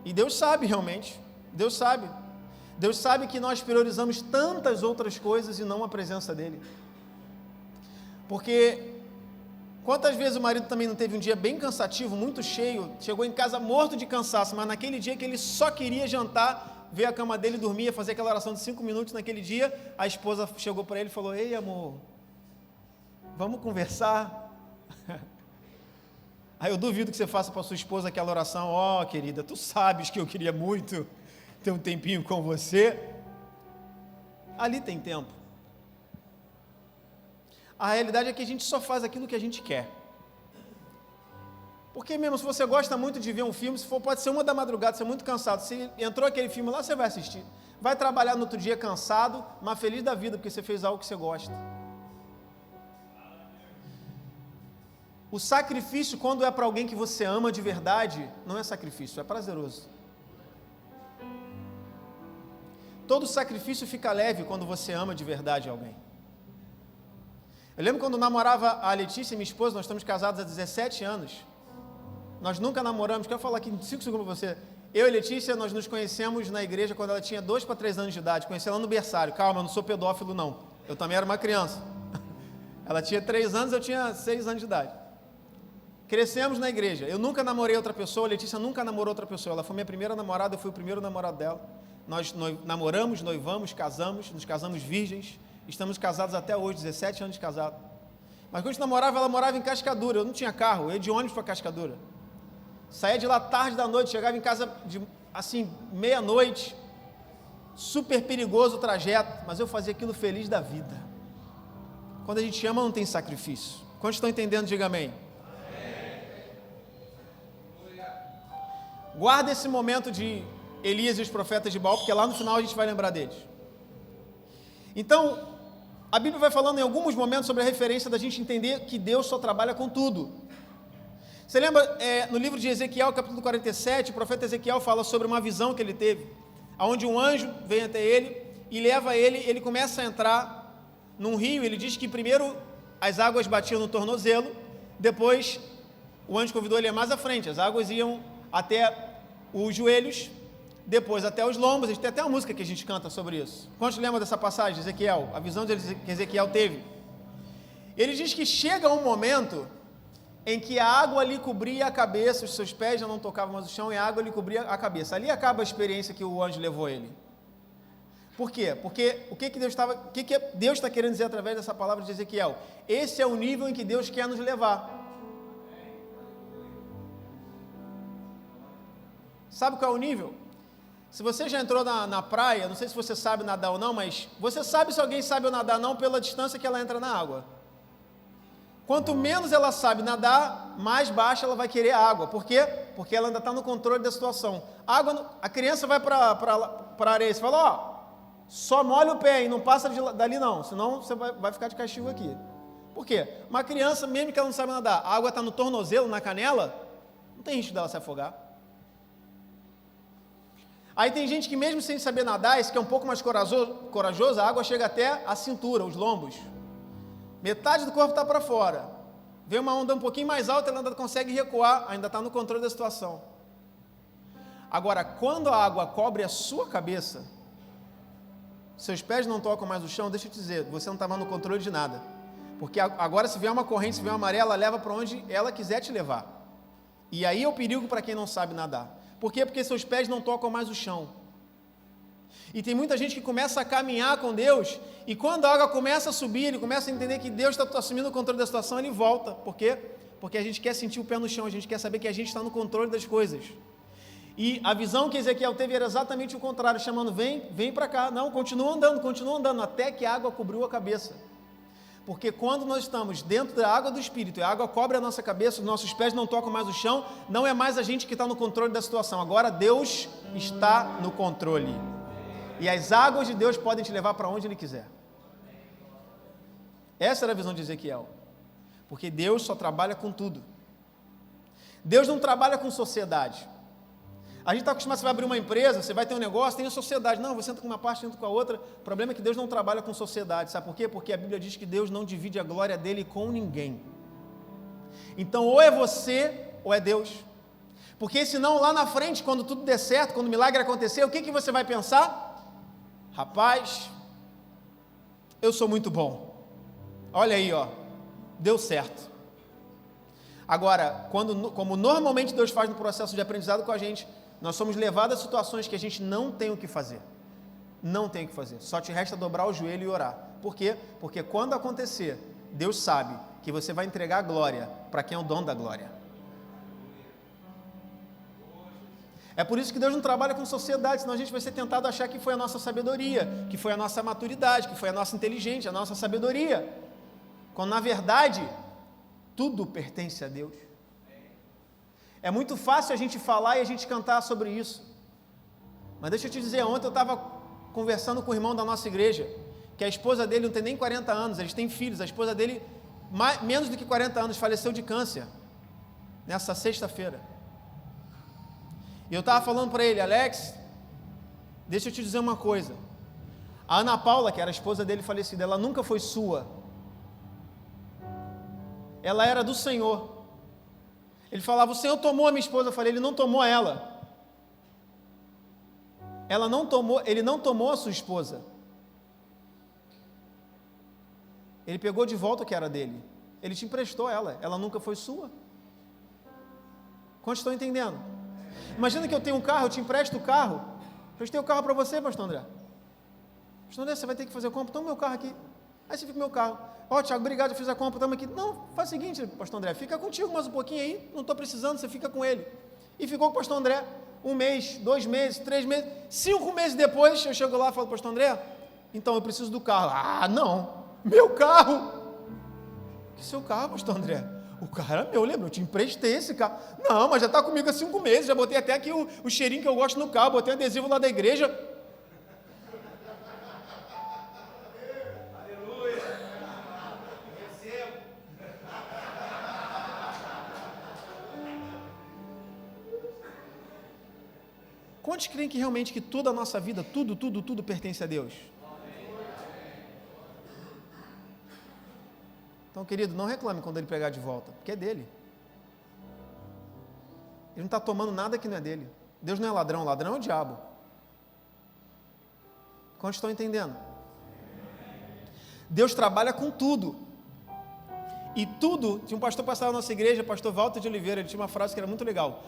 E Deus sabe realmente, Deus sabe que nós priorizamos tantas outras coisas e não a presença dEle. Porque quantas vezes o marido também não teve um dia bem cansativo, muito cheio, chegou em casa morto de cansaço, mas naquele dia que ele só queria jantar, ver a cama dele, dormir, fazer aquela oração de 5 minutos naquele dia, a esposa chegou para ele e falou, ei amor, vamos conversar? Aí eu duvido que você faça para sua esposa aquela oração, querida, tu sabes que eu queria muito ter um tempinho com você. Ali tem tempo. A realidade é que a gente só faz aquilo que a gente quer. Porque mesmo se você gosta muito de ver um filme, se for, pode ser 1 da madrugada, você é muito cansado, se entrou aquele filme lá, você vai assistir. Vai trabalhar no outro dia cansado, mas feliz da vida, porque você fez algo que você gosta. O sacrifício, quando é para alguém que você ama de verdade, não é sacrifício, é prazeroso. Todo sacrifício fica leve quando você ama de verdade alguém. Eu lembro quando namorava a Letícia, minha esposa, nós estamos casados há 17 anos. Nós nunca namoramos, quero falar aqui em 5 segundos para você. Eu e Letícia, nós nos conhecemos na igreja quando ela tinha 2 para 3 anos de idade. Conheci ela no berçário. Calma, eu não sou pedófilo, não. Eu também era uma criança. Ela tinha 3 anos, eu tinha 6 anos de idade. Crescemos na igreja. Eu nunca namorei outra pessoa, a Letícia nunca namorou outra pessoa. Ela foi minha primeira namorada, eu fui o primeiro namorado dela. Nós namoramos, noivamos, casamos, nos casamos virgens. Estamos casados até hoje, 17 anos de casado. Mas quando a gente namorava, ela morava em Cascadura. Eu não tinha carro, eu ia de ônibus para Cascadura. Saía de lá tarde da noite, chegava em casa assim, meia-noite. Super perigoso o trajeto, mas eu fazia aquilo feliz da vida. Quando a gente ama, não tem sacrifício. Quantos estão entendendo, diga amém. Guarda esse momento de Elias e os profetas de Baal, porque lá no final a gente vai lembrar deles. Então, a Bíblia vai falando em alguns momentos sobre a referência da gente entender que Deus só trabalha com tudo. Você lembra, no livro de Ezequiel, capítulo 47, o profeta Ezequiel fala sobre uma visão que ele teve, onde um anjo vem até ele e leva ele começa a entrar num rio. Ele diz que primeiro as águas batiam no tornozelo, depois o anjo convidou ele mais à frente, as águas iam até os joelhos, depois até os lombos. A gente tem até uma música que a gente canta sobre isso. Quantos lembram dessa passagem de Ezequiel? A visão que Ezequiel teve. Ele diz que chega um momento em que a água lhe cobria a cabeça, os seus pés já não tocavam mais o chão e a água lhe cobria a cabeça. Ali acaba a experiência que o anjo levou ele. Por quê? Porque o que Deus está querendo dizer através dessa palavra de Ezequiel? Esse é o nível em que Deus quer nos levar. Sabe qual é o nível? Se você já entrou na praia, não sei se você sabe nadar ou não, mas você sabe se alguém sabe nadar ou não pela distância que ela entra na água. Quanto menos ela sabe nadar, mais baixa ela vai querer a água. Por quê? Porque ela ainda está no controle da situação. A criança vai para a areia, você fala, só molha o pé e não passa dali não, senão você vai ficar de castigo aqui. Por quê? Uma criança, mesmo que ela não sabe nadar, a água está no tornozelo, na canela, não tem risco dela se afogar. Aí tem gente que mesmo sem saber nadar, esse que é um pouco mais corajoso, a água chega até a cintura, os lombos. Metade do corpo está para fora. Vem uma onda um pouquinho mais alta, ela ainda consegue recuar, ainda está no controle da situação. Agora, quando a água cobre a sua cabeça, seus pés não tocam mais o chão, deixa eu te dizer, você não está mais no controle de nada. Porque agora se vier uma corrente, se vier uma maré, ela leva para onde ela quiser te levar. E aí é o perigo para quem não sabe nadar. Por quê? Porque seus pés não tocam mais o chão. E tem muita gente que começa a caminhar com Deus, e quando a água começa a subir, ele começa a entender que Deus está assumindo o controle da situação, ele volta. Por quê? Porque a gente quer sentir o pé no chão, a gente quer saber que a gente está no controle das coisas. E a visão que Ezequiel teve era exatamente o contrário, chamando, vem para cá. Não, continua andando, até que a água cobriu a cabeça. Porque quando nós estamos dentro da água do Espírito, e a água cobre a nossa cabeça, os nossos pés não tocam mais o chão, não é mais a gente que está no controle da situação, agora Deus está no controle. E as águas de Deus podem te levar para onde Ele quiser. Essa era a visão de Ezequiel. Porque Deus só trabalha com tudo. Deus não trabalha com sociedade. A gente está acostumado, você vai abrir uma empresa, você vai ter um negócio, tem a sociedade. Não, você entra com uma parte, entra com a outra. O problema é que Deus não trabalha com sociedade. Sabe por quê? Porque a Bíblia diz que Deus não divide a glória dele com ninguém. Então, ou é você, ou é Deus. Porque senão, lá na frente, quando tudo der certo, quando o milagre acontecer, o que você vai pensar? Rapaz, eu sou muito bom. Olha aí, deu certo. Agora, como normalmente Deus faz no processo de aprendizado com a gente, nós somos levados a situações que a gente não tem o que fazer. Não tem o que fazer. Só te resta dobrar o joelho e orar. Por quê? Porque quando acontecer, Deus sabe que você vai entregar a glória para quem é o dono da glória. É por isso que Deus não trabalha com sociedade, senão a gente vai ser tentado a achar que foi a nossa sabedoria, que foi a nossa maturidade, que foi a nossa inteligência, a nossa sabedoria. Quando na verdade, tudo pertence a Deus. É muito fácil a gente falar e a gente cantar sobre isso. Mas deixa eu te dizer, ontem eu estava conversando com o irmão da nossa igreja, que a esposa dele não tem nem 40 anos, eles têm filhos, a esposa dele, menos do que 40 anos, faleceu de câncer, nessa sexta-feira. E eu estava falando para ele, Alex, deixa eu te dizer uma coisa. A Ana Paula, que era a esposa dele falecida, ela nunca foi sua. Ela era do Senhor. Ele falava, o Senhor tomou a minha esposa. Eu falei, Ele não tomou ela. ele não tomou a sua esposa. Ele pegou de volta o que era dele. Ele te emprestou ela nunca foi sua. Quantos estão entendendo? Imagina que eu tenho um carro, eu te empresto o carro. Eu emprestei o carro para você, pastor André. Pastor André, você vai ter que fazer a compra, toma meu carro aqui. Aí você fica com meu carro. Tiago, obrigado, eu fiz a compra, toma aqui. Não, faz o seguinte, pastor André, fica contigo mais um pouquinho aí, não estou precisando, você fica com ele. E ficou com o pastor André 1 mês, 2 meses, 3 meses, 5 meses depois, eu chego lá e falo, pastor André, então eu preciso do carro. Ah, não, meu carro. Que seu carro, pastor André? O carro era meu, lembra? Eu te emprestei esse carro. Não, mas já está comigo há 5 meses, já botei até aqui o cheirinho que eu gosto no carro, botei adesivo lá da igreja. Aleluia. Recebo. Quantos creem que realmente que toda a nossa vida, tudo pertence a Deus? Então, querido, não reclame quando ele pegar de volta, porque é dele. Ele não está tomando nada que não é dele. Deus não é ladrão, ladrão é o diabo. Quantos estão entendendo? Deus trabalha com tudo. E tudo, tinha um pastor passado na nossa igreja, pastor Walter de Oliveira, ele tinha uma frase que era muito legal.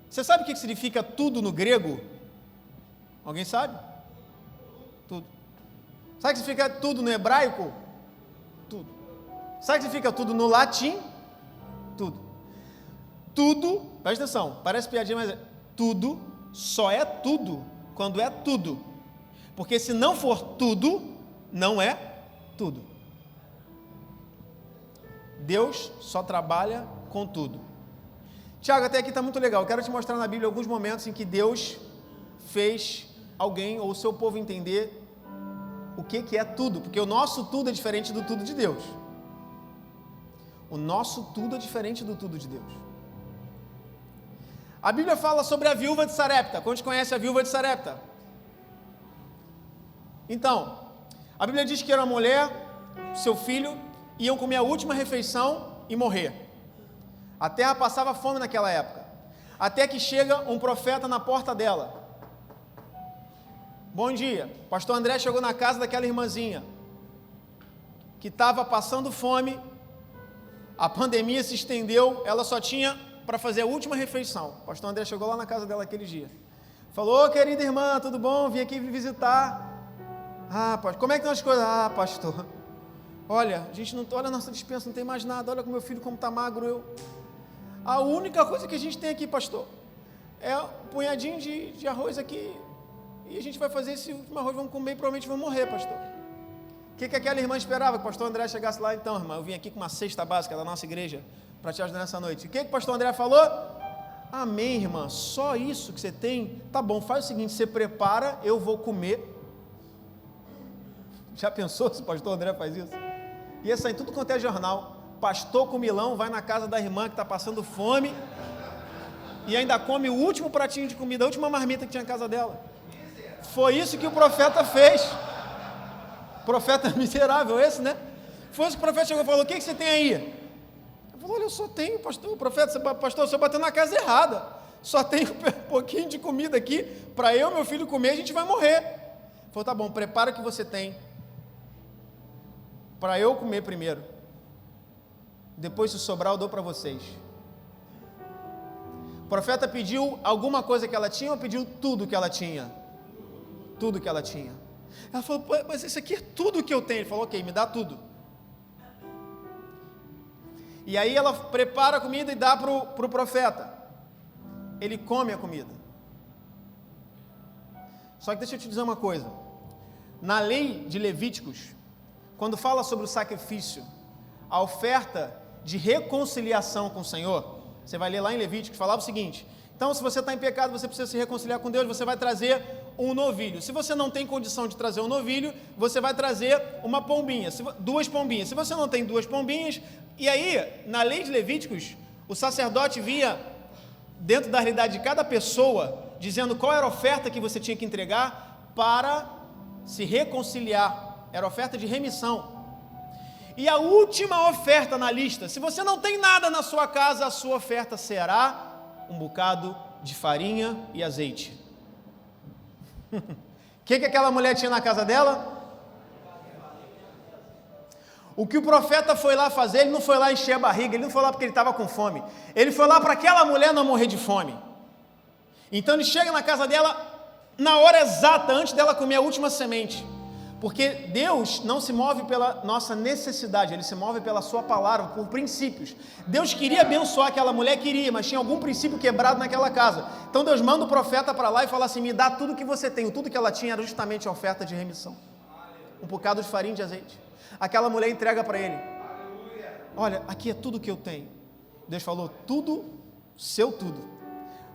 Você sabe o que significa tudo no grego? Alguém sabe? Tudo. Sabe o que significa tudo no hebraico? Tudo. Sabe o que significa tudo no latim? Tudo. Tudo, presta atenção, parece piadinha, mas tudo só é tudo quando é tudo. Porque se não for tudo, não é tudo. Deus só trabalha com tudo. Tiago, até aqui está muito legal. Eu quero te mostrar na Bíblia alguns momentos em que Deus fez alguém ou o seu povo entender o que é tudo. Porque o nosso tudo é diferente do tudo de Deus. O nosso tudo é diferente do tudo de Deus. A Bíblia fala sobre a viúva de Sarepta. Quantos conhecem a viúva de Sarepta? Então, a Bíblia diz que era uma mulher, seu filho, iam comer a última refeição e morrer. A terra passava fome naquela época. Até que chega um profeta na porta dela. Bom dia. Pastor André chegou na casa daquela irmãzinha que estava passando fome. A pandemia se estendeu, ela só tinha para fazer a última refeição. O pastor André chegou lá na casa dela aquele dia. Falou, querida irmã, tudo bom? Vim aqui visitar. Ah, pastor, como é que estão as coisas? Ah, pastor, olha, a gente não, olha a nossa despensa, não tem mais nada, olha com meu filho como está magro. A única coisa que a gente tem aqui, pastor, é um punhadinho de arroz aqui, e a gente vai fazer esse último arroz, vamos comer e provavelmente vamos morrer, pastor. O que aquela irmã esperava? Que o pastor André chegasse lá, então, irmã, eu vim aqui com uma cesta básica da nossa igreja para te ajudar nessa noite. O que o pastor André falou? Amém, irmã, só isso que você tem? Tá bom, faz o seguinte, você prepara, eu vou comer. Já pensou se o pastor André faz isso? Ia sair tudo quanto é jornal. Pastor com milão vai na casa da irmã que está passando fome e ainda come o último pratinho de comida, a última marmita que tinha na casa dela. Foi isso que o profeta fez. Profeta miserável esse, né? Foi isso que o profeta chegou e falou, o que você tem aí? Ele falou, olha, eu só tenho, pastor, o profeta, pastor, o senhor bateu na casa errada. Só tenho um pouquinho de comida aqui, para eu e meu filho comer, a gente vai morrer. Ele falou, tá bom, prepara o que você tem, para eu comer primeiro. Depois, se sobrar, eu dou para vocês. O profeta pediu alguma coisa que ela tinha ou pediu tudo que ela tinha? Tudo que ela tinha. Ela falou, mas isso aqui é tudo que eu tenho. Ele falou, ok, me dá tudo. E aí ela prepara a comida e dá para o profeta. Ele come a comida. Só que deixa eu te dizer uma coisa. Na lei de Levíticos, quando fala sobre o sacrifício, a oferta de reconciliação com o Senhor, você vai ler lá em Levíticos, falava o seguinte, então se você está em pecado, você precisa se reconciliar com Deus, você vai trazer um novilho. Se você não tem condição de trazer um novilho, você vai trazer uma pombinha, 2 pombinhas. Se você não tem 2 pombinhas, e aí, na lei de Levíticos, o sacerdote via dentro da realidade de cada pessoa, dizendo qual era a oferta que você tinha que entregar para se reconciliar. Era oferta de remissão. E a última oferta na lista, se você não tem nada na sua casa, a sua oferta será um bocado de farinha e azeite. O que aquela mulher tinha na casa dela? O que o profeta foi lá fazer, ele não foi lá encher a barriga, ele não foi lá porque ele estava com fome. Ele foi lá para aquela mulher não morrer de fome. Então ele chega na casa dela na hora exata, antes dela comer a última semente. Porque Deus não se move pela nossa necessidade, Ele se move pela sua palavra, por princípios. Deus queria abençoar aquela mulher, queria, mas tinha algum princípio quebrado naquela casa. Então Deus manda o profeta para lá e fala assim, me dá tudo que você tem. Tudo que ela tinha era justamente a oferta de remissão. Um bocado de farinha de azeite. Aquela mulher entrega para ele. Olha, aqui é tudo que eu tenho. Deus falou, tudo, seu tudo.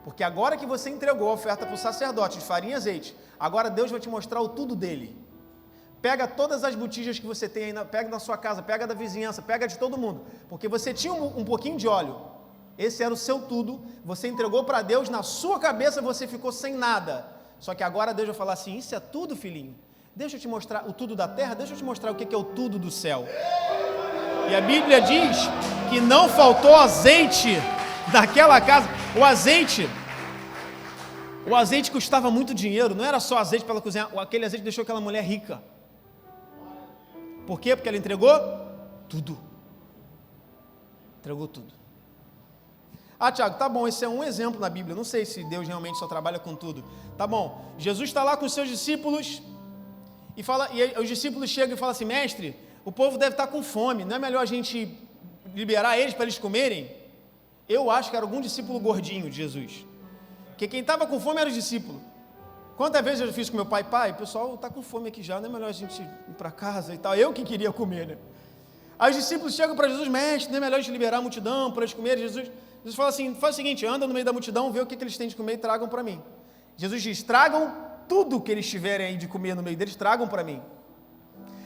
Porque agora que você entregou a oferta para o sacerdote de farinha e azeite, agora Deus vai te mostrar o tudo dele. Pega todas as botijas que você tem aí, pega da sua casa, pega da vizinhança, pega de todo mundo. Porque você tinha um pouquinho de óleo. Esse era o seu tudo. Você entregou para Deus, na sua cabeça você ficou sem nada. Só que agora Deus vai falar assim, isso é tudo, filhinho? Deixa eu te mostrar o tudo da terra, deixa eu te mostrar o que é o tudo do céu. E a Bíblia diz que não faltou azeite naquela casa. O azeite custava muito dinheiro, não era só azeite para ela cozinhar, aquele azeite deixou aquela mulher rica. Por quê? Porque ela entregou tudo. Entregou tudo. Ah, Tiago, tá bom, esse é um exemplo na Bíblia, não sei se Deus realmente só trabalha com tudo. Tá bom, Jesus está lá com os seus discípulos, e os discípulos chegam e falam assim, mestre, o povo deve estar com fome, não é melhor a gente liberar eles para eles comerem? Eu acho que era algum discípulo gordinho de Jesus, porque quem estava com fome era o discípulo. Quantas vezes eu fiz com meu pai, o pessoal está com fome aqui já, não é melhor a gente ir para casa e tal, eu que queria comer, né? Aí os discípulos chegam para Jesus, mestre, não é melhor a gente liberar a multidão para eles comerem? Jesus fala assim, faz o seguinte, anda no meio da multidão, vê o que eles têm de comer e tragam para mim. Jesus diz, tragam tudo que eles tiverem aí de comer no meio deles, tragam para mim.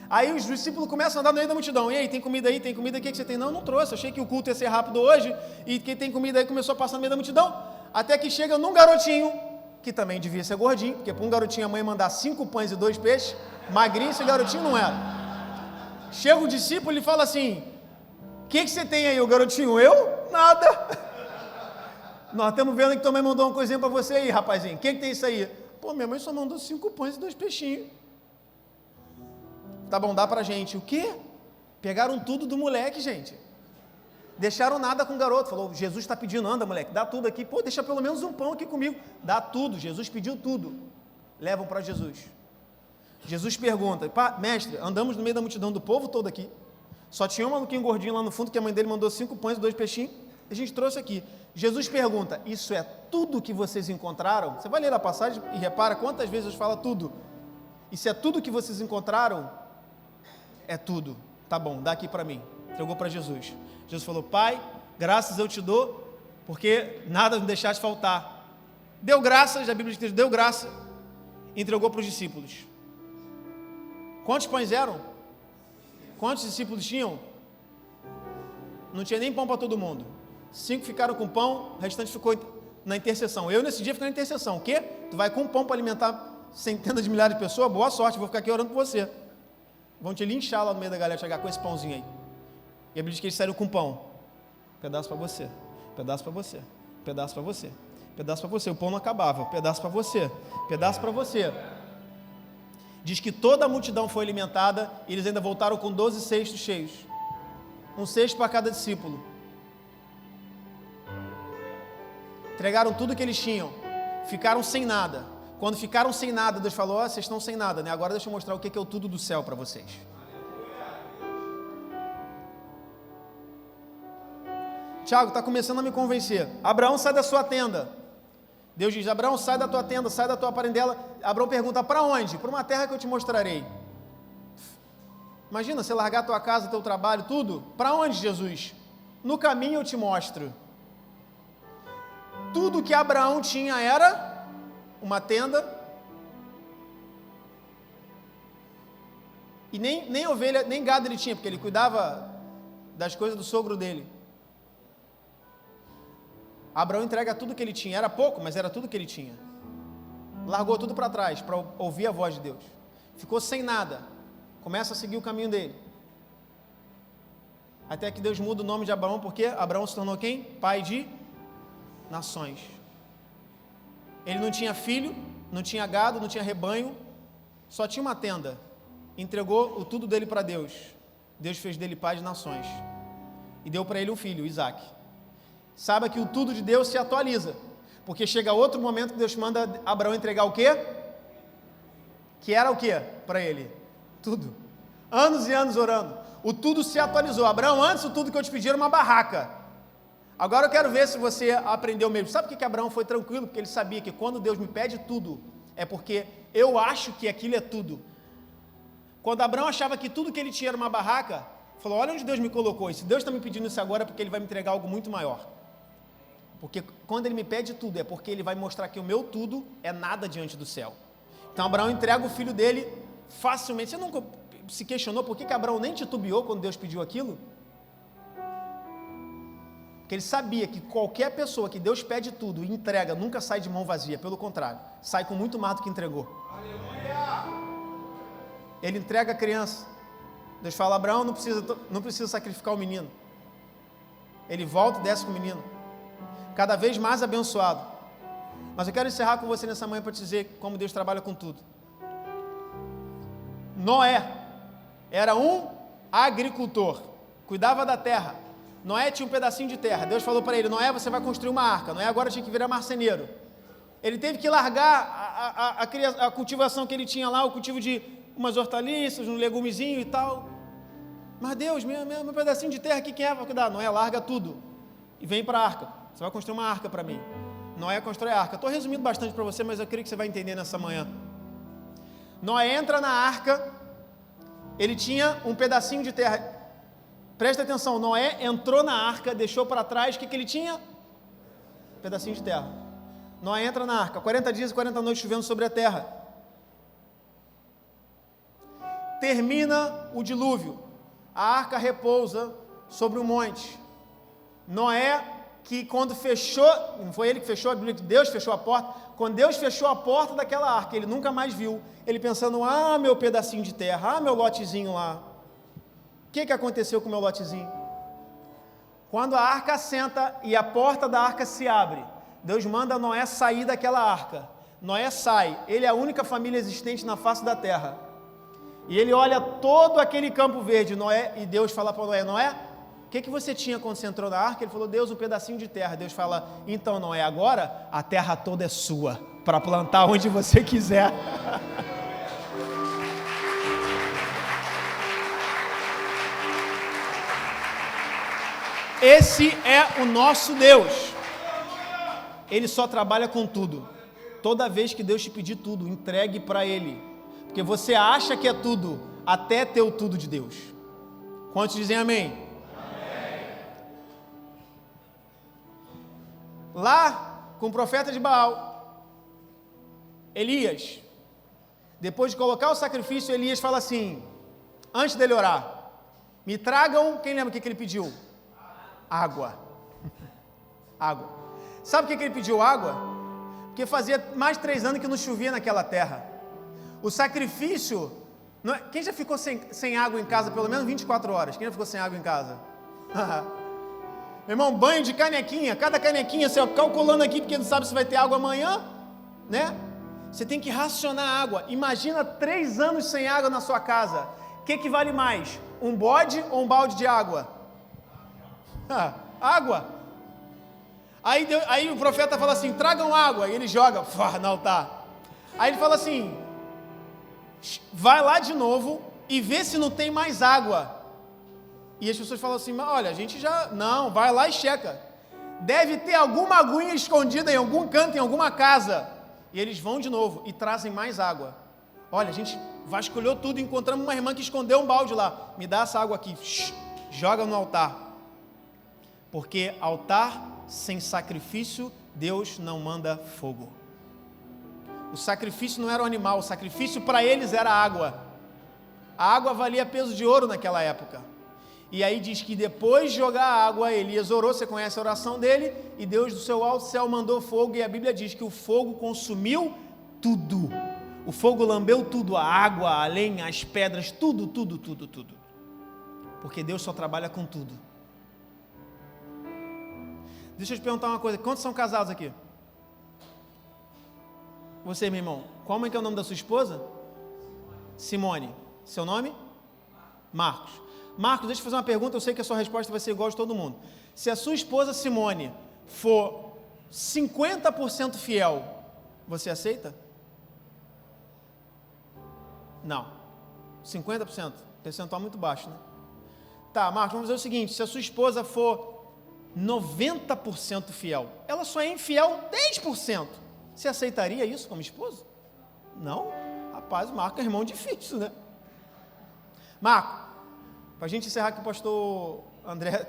Aí os discípulos começam a andar no meio da multidão, e aí, tem comida aí, tem comida aqui que você tem? Não trouxe, achei que o culto ia ser rápido hoje, e quem tem comida aí começou a passar no meio da multidão, até que chega num garotinho, que também devia ser gordinho, porque para um garotinho a mãe mandar 5 pães e 2 peixes, magrinho esse garotinho não era. Chega o discípulo e fala assim, o que você tem aí? O garotinho, eu? Nada. Nós estamos vendo que tua mãe mandou uma coisinha para você aí, rapazinho, o que tem isso aí? Pô, minha mãe só mandou 5 pães e 2 peixinhos. Tá bom, dá pra gente. O quê? Pegaram tudo do moleque, gente. Deixaram nada com o garoto. Falou, Jesus está pedindo, anda moleque, dá tudo aqui. Pô, deixa pelo menos um pão aqui comigo. Dá tudo, Jesus pediu tudo. Levam para Jesus. Jesus pergunta, mestre, andamos no meio da multidão do povo todo aqui. Só tinha um maluquinho gordinho lá no fundo, que a mãe dele mandou 5 pães e 2 peixinhos. A gente trouxe aqui. Jesus pergunta, isso é tudo que vocês encontraram? Você vai ler a passagem e repara quantas vezes Jesus fala tudo. Isso é tudo que vocês encontraram? É tudo. Tá bom, dá aqui para mim. Entregou para Jesus. Jesus falou, Pai, graças eu te dou, porque nada me deixaste faltar. Deu graças, a Bíblia diz, deu graça, e entregou para os discípulos. Quantos pães eram? Quantos discípulos tinham? Não tinha nem pão para todo mundo. 5 ficaram com pão, o restante ficou na intercessão. Eu nesse dia fiquei na intercessão. O quê? Tu vai com pão para alimentar centenas de milhares de pessoas? Boa sorte, vou ficar aqui orando por você. Vão te linchar lá no meio da galera, chegar com esse pãozinho aí. E a Bíblia diz que eles saíram com pão. Pedaço para você, pedaço para você, pedaço para você, pedaço para você. O pão não acabava, pedaço para você, pedaço para você. Diz que toda a multidão foi alimentada e eles ainda voltaram com 12 cestos cheios. Um cesto para cada discípulo. Entregaram tudo que eles tinham. Ficaram sem nada. Quando ficaram sem nada, Deus falou, vocês estão sem nada, né? Agora deixa eu mostrar o que é o tudo do céu para vocês. Tiago, está começando a me convencer. Abraão, sai da sua tenda. Deus diz, Abraão, sai da tua tenda, sai da tua parentela. Abraão pergunta, para onde? Para uma terra que eu te mostrarei. Imagina, você largar a tua casa, teu trabalho, tudo. Para onde, Jesus? No caminho eu te mostro. Tudo que Abraão tinha era uma tenda. E nem ovelha, nem gado ele tinha, porque ele cuidava das coisas do sogro dele. Abraão entrega tudo que ele tinha, era pouco, mas era tudo que ele tinha. Largou tudo para trás, para ouvir a voz de Deus. Ficou sem nada, começa a seguir o caminho dele. Até que Deus muda o nome de Abraão, porque Abraão se tornou quem? Pai de nações. Ele não tinha filho, não tinha gado, não tinha rebanho, só tinha uma tenda. Entregou o tudo dele para Deus. Deus fez dele pai de nações. E deu para ele um filho, Isaac. Saiba que o tudo de Deus se atualiza. Porque chega outro momento que Deus manda Abraão entregar o quê? Que era o quê para ele? Tudo. Anos e anos orando. O tudo se atualizou. Abraão, antes o tudo que eu te pedi era uma barraca. Agora eu quero ver se você aprendeu mesmo. Sabe por que Abraão foi tranquilo? Porque ele sabia que quando Deus me pede tudo, é porque eu acho que aquilo é tudo. Quando Abraão achava que tudo que ele tinha era uma barraca, falou, olha onde Deus me colocou. E se Deus está me pedindo isso agora, é porque Ele vai me entregar algo muito maior. Porque quando Ele me pede tudo, é porque Ele vai mostrar que o meu tudo é nada diante do céu. Então Abraão entrega o filho dele facilmente. Você nunca se questionou por que Abraão nem titubeou quando Deus pediu aquilo? Porque ele sabia que qualquer pessoa que Deus pede tudo e entrega, nunca sai de mão vazia. Pelo contrário, sai com muito mais do que entregou. Ele entrega a criança. Deus fala, Abraão, não precisa sacrificar o menino. Ele volta e desce com o menino. Cada vez mais abençoado. Mas eu quero encerrar com você nessa manhã para te dizer como Deus trabalha com tudo. Noé era um agricultor. Cuidava da terra. Noé tinha um pedacinho de terra. Deus falou para ele, Noé, você vai construir uma arca. Noé agora tinha que virar marceneiro. Ele teve que largar a cultivação que ele tinha lá, o cultivo de umas hortaliças, um legumezinho e tal. Mas Deus, meu pedacinho de terra aqui, quem é para cuidar? Noé, larga tudo e vem para a arca. Você vai construir uma arca para mim. Noé constrói a arca. Estou resumindo bastante para você, mas eu creio que você vai entender nessa manhã. Noé entra na arca, ele tinha um pedacinho de terra. Presta atenção, Noé entrou na arca, deixou para trás, o que ele tinha? Um pedacinho de terra. Noé entra na arca, 40 dias e 40 noites chovendo sobre a terra. Termina o dilúvio, a arca repousa sobre o monte. Noé, que quando fechou, não foi ele que fechou, a Bíblia que Deus fechou a porta, quando Deus fechou a porta daquela arca, ele nunca mais viu, ele pensando, meu pedacinho de terra, meu lotezinho lá. O que aconteceu com o meu lotezinho? Quando a arca assenta e a porta da arca se abre, Deus manda Noé sair daquela arca. Noé sai, ele é a única família existente na face da terra. E ele olha todo aquele campo verde, Noé, e Deus fala para Noé, Noé, o que você tinha quando você entrou na arca? Ele falou, Deus, um pedacinho de terra. Deus fala, então Noé, agora a terra toda é sua, para plantar onde você quiser. Esse é o nosso Deus. Ele só trabalha com tudo. Toda vez que Deus te pedir tudo, entregue para Ele. Porque você acha que é tudo, até ter o tudo de Deus. Quantos dizem amém? Amém. Lá, com o profeta de Baal, Elias, depois de colocar o sacrifício, Elias fala assim, antes dele orar, me tragam, quem lembra o que ele pediu? Água. Água. Sabe por que ele pediu água? Porque fazia mais de 3 anos que não chovia naquela terra. O sacrifício... Quem já ficou sem água em casa pelo menos 24 horas? Quem já ficou sem água em casa? Meu irmão, banho de canequinha. Cada canequinha, você calculando aqui, porque não sabe se vai ter água amanhã, né? Você tem que racionar água. Imagina 3 anos sem água na sua casa. O que vale mais? Um bode ou um balde de água? Água. Aí o profeta fala assim, tragam água. E ele joga no altar. Aí ele fala assim, vai lá de novo e vê se não tem mais água. E as pessoas falam assim, mas olha, a gente já... Não, vai lá e checa. Deve ter alguma aguinha escondida em algum canto, em alguma casa. E eles vão de novo e trazem mais água. Olha, a gente vasculhou tudo, encontramos uma irmã que escondeu um balde lá. Me dá essa água aqui. Joga no altar. Porque altar sem sacrifício, Deus não manda fogo. O sacrifício não era o animal, o sacrifício para eles era a água. A água valia peso de ouro naquela época. E aí diz que depois de jogar a água, Elias orou, você conhece a oração dele, e Deus do seu alto céu mandou fogo, e a Bíblia diz que o fogo consumiu tudo. O fogo lambeu tudo, a água, a lenha, as pedras, tudo. Porque Deus só trabalha com tudo. Deixa eu te perguntar uma coisa, quantos são casados aqui? Você, meu irmão, como é que é o nome da sua esposa? Simone. Seu nome? Marcos. Marcos, deixa eu fazer uma pergunta, eu sei que a sua resposta vai ser igual de todo mundo. Se a sua esposa Simone for 50% fiel, você aceita? Não. 50%. Percentual muito baixo, né? Tá, Marcos, vamos fazer o seguinte, se a sua esposa for 90% fiel, ela só é infiel 10%. Você aceitaria isso como esposo? Não. Rapaz, o Marco é irmão difícil, né? Marco, para a gente encerrar que o pastor André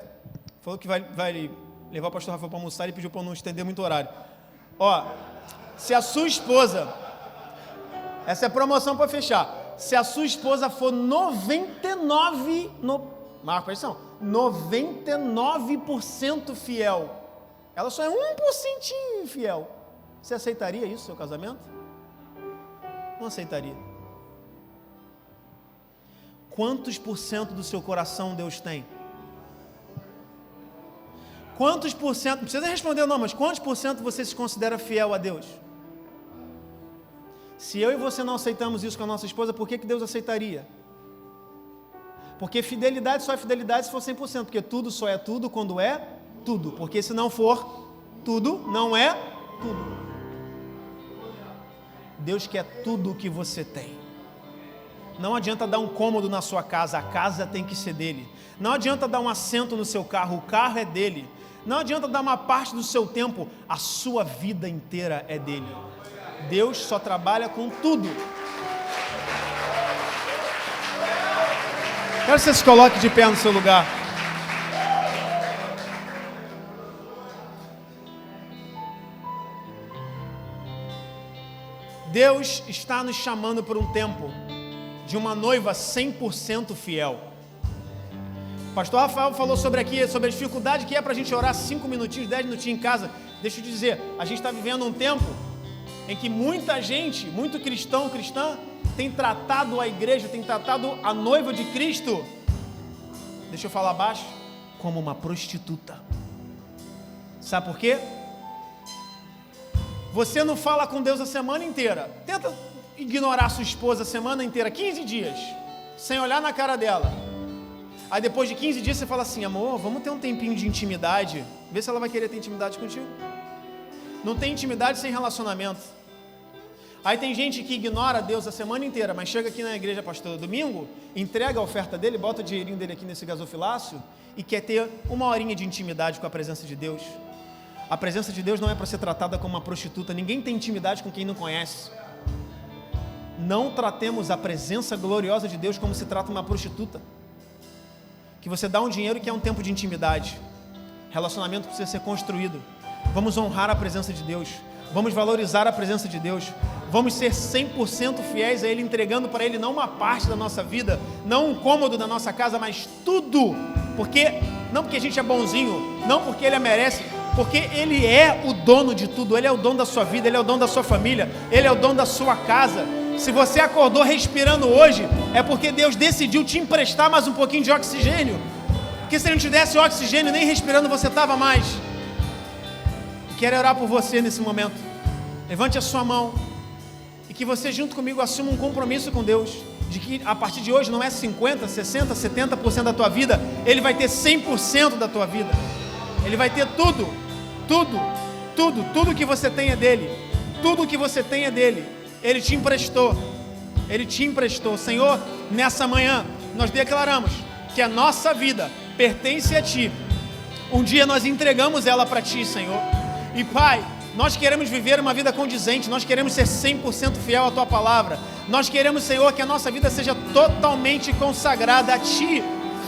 falou que vai levar o pastor Rafael para almoçar e pediu para não estender muito o horário. Ó, se a sua esposa, essa é a promoção para fechar, se a sua esposa for 99% fiel, ela só é 1% infiel, você aceitaria isso no seu casamento? Não aceitaria. Quantos por cento do seu coração Deus tem? Quantos por cento, não precisa responder não, mas quantos por cento você se considera fiel a Deus? Se eu e você não aceitamos isso com a nossa esposa, por que Deus aceitaria? Porque fidelidade só é fidelidade se for 100%, porque tudo só é tudo quando é tudo, porque se não for tudo, não é tudo. Deus quer tudo o que você tem. Não adianta dar um cômodo na sua casa, a casa tem que ser dele. Não adianta dar um assento no seu carro, o carro é dele. Não adianta dar uma parte do seu tempo, a sua vida inteira é dele. Deus só trabalha com tudo. Quero que você se coloque de pé no seu lugar. Deus está nos chamando por um tempo de uma noiva 100% fiel. O pastor Rafael falou sobre a dificuldade que é para a gente orar 5 minutinhos, 10 minutinhos em casa. Deixa eu te dizer, a gente está vivendo um tempo em que muita gente, muito cristão, cristã, tem tratado a igreja, tem tratado a noiva de Cristo, deixa eu falar baixo, como uma prostituta. Sabe por quê? Você não fala com Deus a semana inteira. Tenta ignorar sua esposa a semana inteira, 15 dias, sem olhar na cara dela. Aí depois de 15 dias você fala assim, amor, vamos ter um tempinho de intimidade. Vê se ela vai querer ter intimidade contigo. Não tem intimidade sem relacionamento. Aí tem gente que ignora Deus a semana inteira, mas chega aqui na igreja, pastor, domingo, entrega a oferta dele, bota o dinheirinho dele aqui nesse gasofilácio e quer ter uma horinha de intimidade com a presença de Deus. A presença de Deus não é para ser tratada como uma prostituta. Ninguém tem intimidade com quem não conhece. Não tratemos a presença gloriosa de Deus como se trata uma prostituta. Que você dá um dinheiro que é um tempo de intimidade. Relacionamento precisa ser construído. Vamos honrar a presença de Deus. Vamos valorizar a presença de Deus. Vamos ser 100% fiéis a Ele, entregando para Ele não uma parte da nossa vida, não um cômodo da nossa casa, mas tudo. Não porque a gente é bonzinho, não porque Ele a merece, porque Ele é o dono de tudo. Ele é o dono da sua vida, Ele é o dono da sua família, Ele é o dono da sua casa. Se você acordou respirando hoje, é porque Deus decidiu te emprestar mais um pouquinho de oxigênio. Porque se Ele não te desse oxigênio, nem respirando você estava mais. Quero orar por você nesse momento. Levante a sua mão e que você junto comigo assuma um compromisso com Deus, de que a partir de hoje não é 50%, 60%, 70% da tua vida, Ele vai ter 100% da tua vida. Ele vai ter tudo que você tem é dele. Tudo que você tem é dele. Ele te emprestou. Senhor, nessa manhã nós declaramos que a nossa vida pertence a Ti. Um dia nós entregamos ela para Ti, Senhor. E Pai, nós queremos viver uma vida condizente, nós queremos ser 100% fiel à Tua palavra. Nós queremos, Senhor, que a nossa vida seja totalmente consagrada a Ti.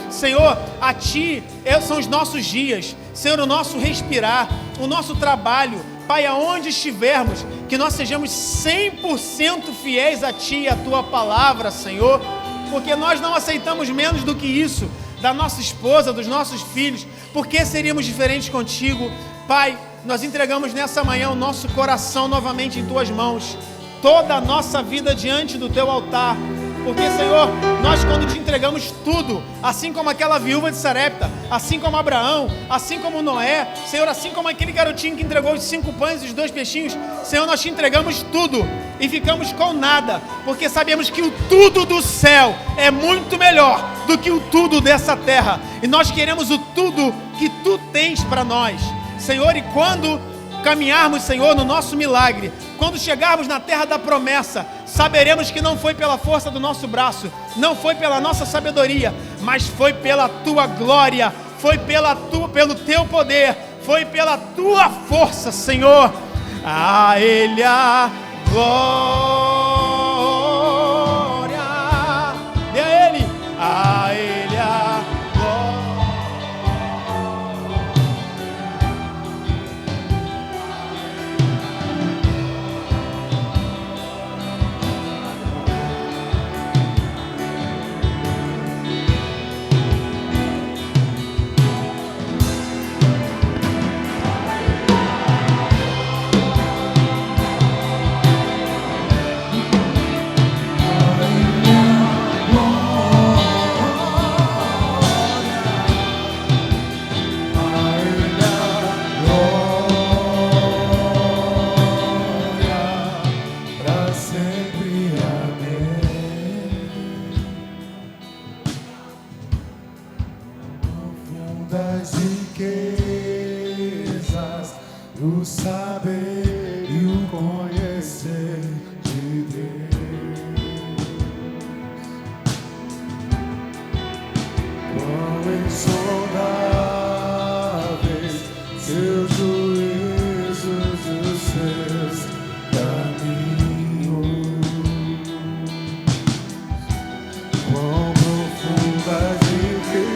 Senhor, a Ti são os nossos dias, Senhor, o nosso respirar, o nosso trabalho. Pai, aonde estivermos, que nós sejamos 100% fiéis a Ti e à Tua palavra, Senhor, porque nós não aceitamos menos do que isso, da nossa esposa, dos nossos filhos, porque seríamos diferentes contigo. Pai, nós entregamos nessa manhã o nosso coração novamente em Tuas mãos, toda a nossa vida diante do Teu altar, porque, Senhor, nós quando Te entregamos tudo, assim como aquela viúva de Sarepta, assim como Abraão, assim como Noé, Senhor, assim como aquele garotinho que entregou os 5 pães e os 2 peixinhos, Senhor, nós Te entregamos tudo, e ficamos com nada, porque sabemos que o tudo do céu é muito melhor do que o tudo dessa terra, e nós queremos o tudo que Tu tens para nós, Senhor. E quando caminharmos, Senhor, no nosso milagre, quando chegarmos na terra da promessa, saberemos que não foi pela força do nosso braço, não foi pela nossa sabedoria, mas foi pela Tua glória, foi pelo Teu poder, foi pela Tua força, Senhor. A Ele a glória, dê a Ele, a Ele a das riquezas, o saber e o conhecer de Deus. Quão insondáveis seus juízos e os seus caminhos. Quão profundas riquezas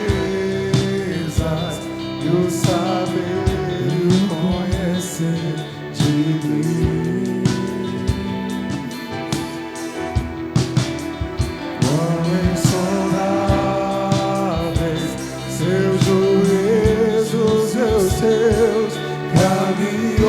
e o saber e o conhecer de Deus. Quão insondáveis seus juízos e os seus caminhos.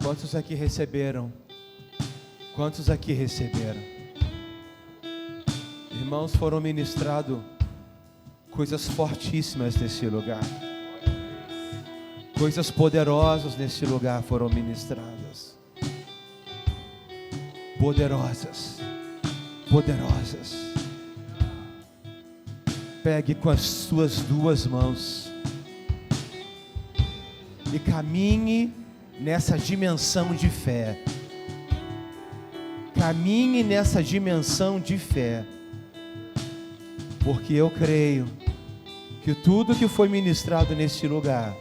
Quantos aqui receberam? Quantos aqui receberam? Irmãos, foram ministrados coisas fortíssimas nesse lugar. Coisas poderosas nesse lugar foram ministradas. Poderosas. Poderosas. Pegue com as suas duas mãos e caminhe nessa dimensão de fé. Caminhe nessa dimensão de fé, porque eu creio que tudo que foi ministrado nesse lugar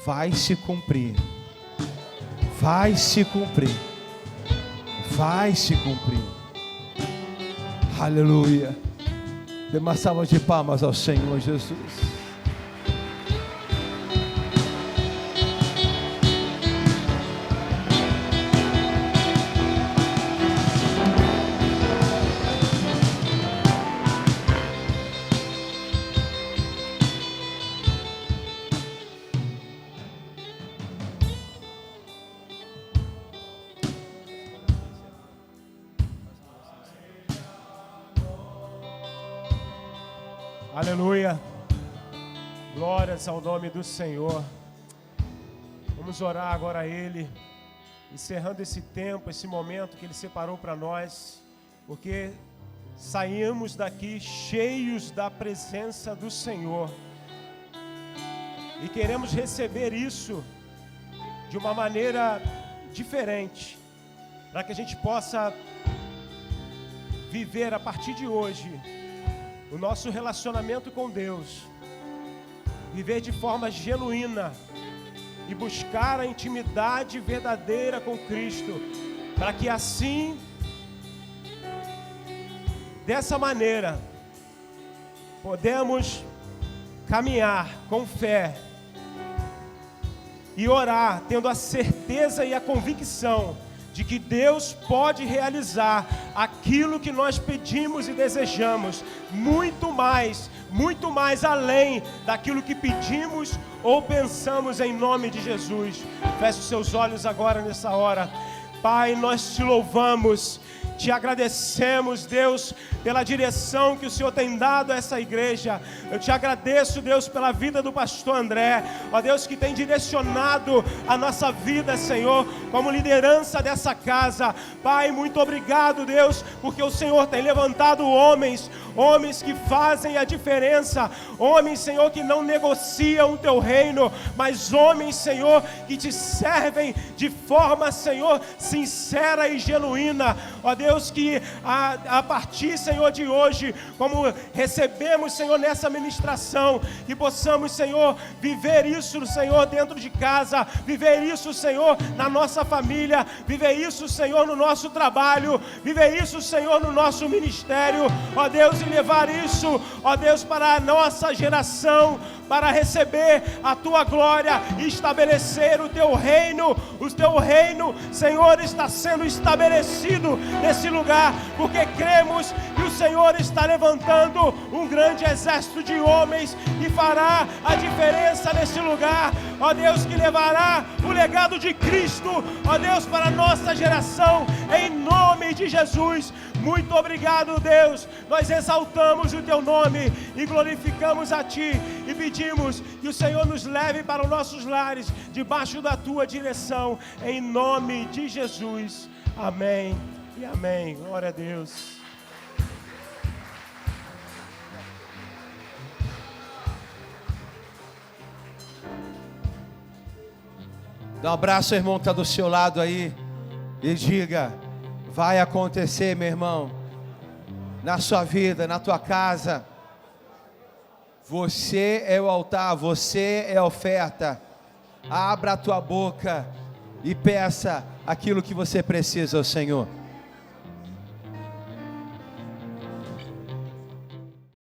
vai se cumprir. Vai se cumprir. Vai se cumprir. Aleluia. Dê uma salva de palmas ao Senhor Jesus. Aleluia, glórias ao nome do Senhor. Vamos orar agora a Ele, encerrando esse tempo, esse momento que Ele separou para nós, porque saímos daqui cheios da presença do Senhor e queremos receber isso de uma maneira diferente, para que a gente possa viver a partir de hoje o nosso relacionamento com Deus, viver de forma genuína e buscar a intimidade verdadeira com Cristo, para que assim, dessa maneira, podemos caminhar com fé e orar, tendo a certeza e a convicção de que Deus pode realizar aquilo que nós pedimos e desejamos, muito mais além daquilo que pedimos ou pensamos, em nome de Jesus. Feche os seus olhos agora nessa hora. Pai, nós te louvamos, te agradecemos, Deus, pela direção que o Senhor tem dado a essa igreja. Eu te agradeço, Deus, pela vida do pastor André, ó Deus, que tem direcionado a nossa vida, Senhor, como liderança dessa casa. Pai, muito obrigado, Deus, porque o Senhor tem levantado homens que fazem a diferença, homens, Senhor, que não negociam o teu reino, mas homens, Senhor, que te servem de forma, Senhor, sincera e genuína. Ó Deus, que a partir, Senhor, de hoje, como recebemos, Senhor, nessa ministração, que possamos, Senhor, viver isso, Senhor, dentro de casa, viver isso, Senhor, na nossa família, viver isso, Senhor, no nosso trabalho, viver isso, Senhor, no nosso ministério, ó Deus, e levar isso, ó Deus, para a nossa geração, para receber a tua glória e estabelecer o teu reino. O teu reino, Senhor, está sendo estabelecido nesse lugar, porque cremos que o Senhor está levantando um grande exército de homens que fará a diferença nesse lugar, ó Deus, que levará o legado de Cristo, ó Deus, para a nossa geração, em nome de Jesus. Muito obrigado, Deus, nós exaltamos o teu nome e glorificamos a ti e pedimos que o Senhor nos leve para os nossos lares, debaixo da tua direção, em nome de Jesus. Amém e amém. Glória a Deus. Dá um abraço, irmão, que está do seu lado aí, e diga: vai acontecer, meu irmão, na sua vida, na tua casa. Você é o altar, você é a oferta. Abra a tua boca e peça aquilo que você precisa ao Senhor.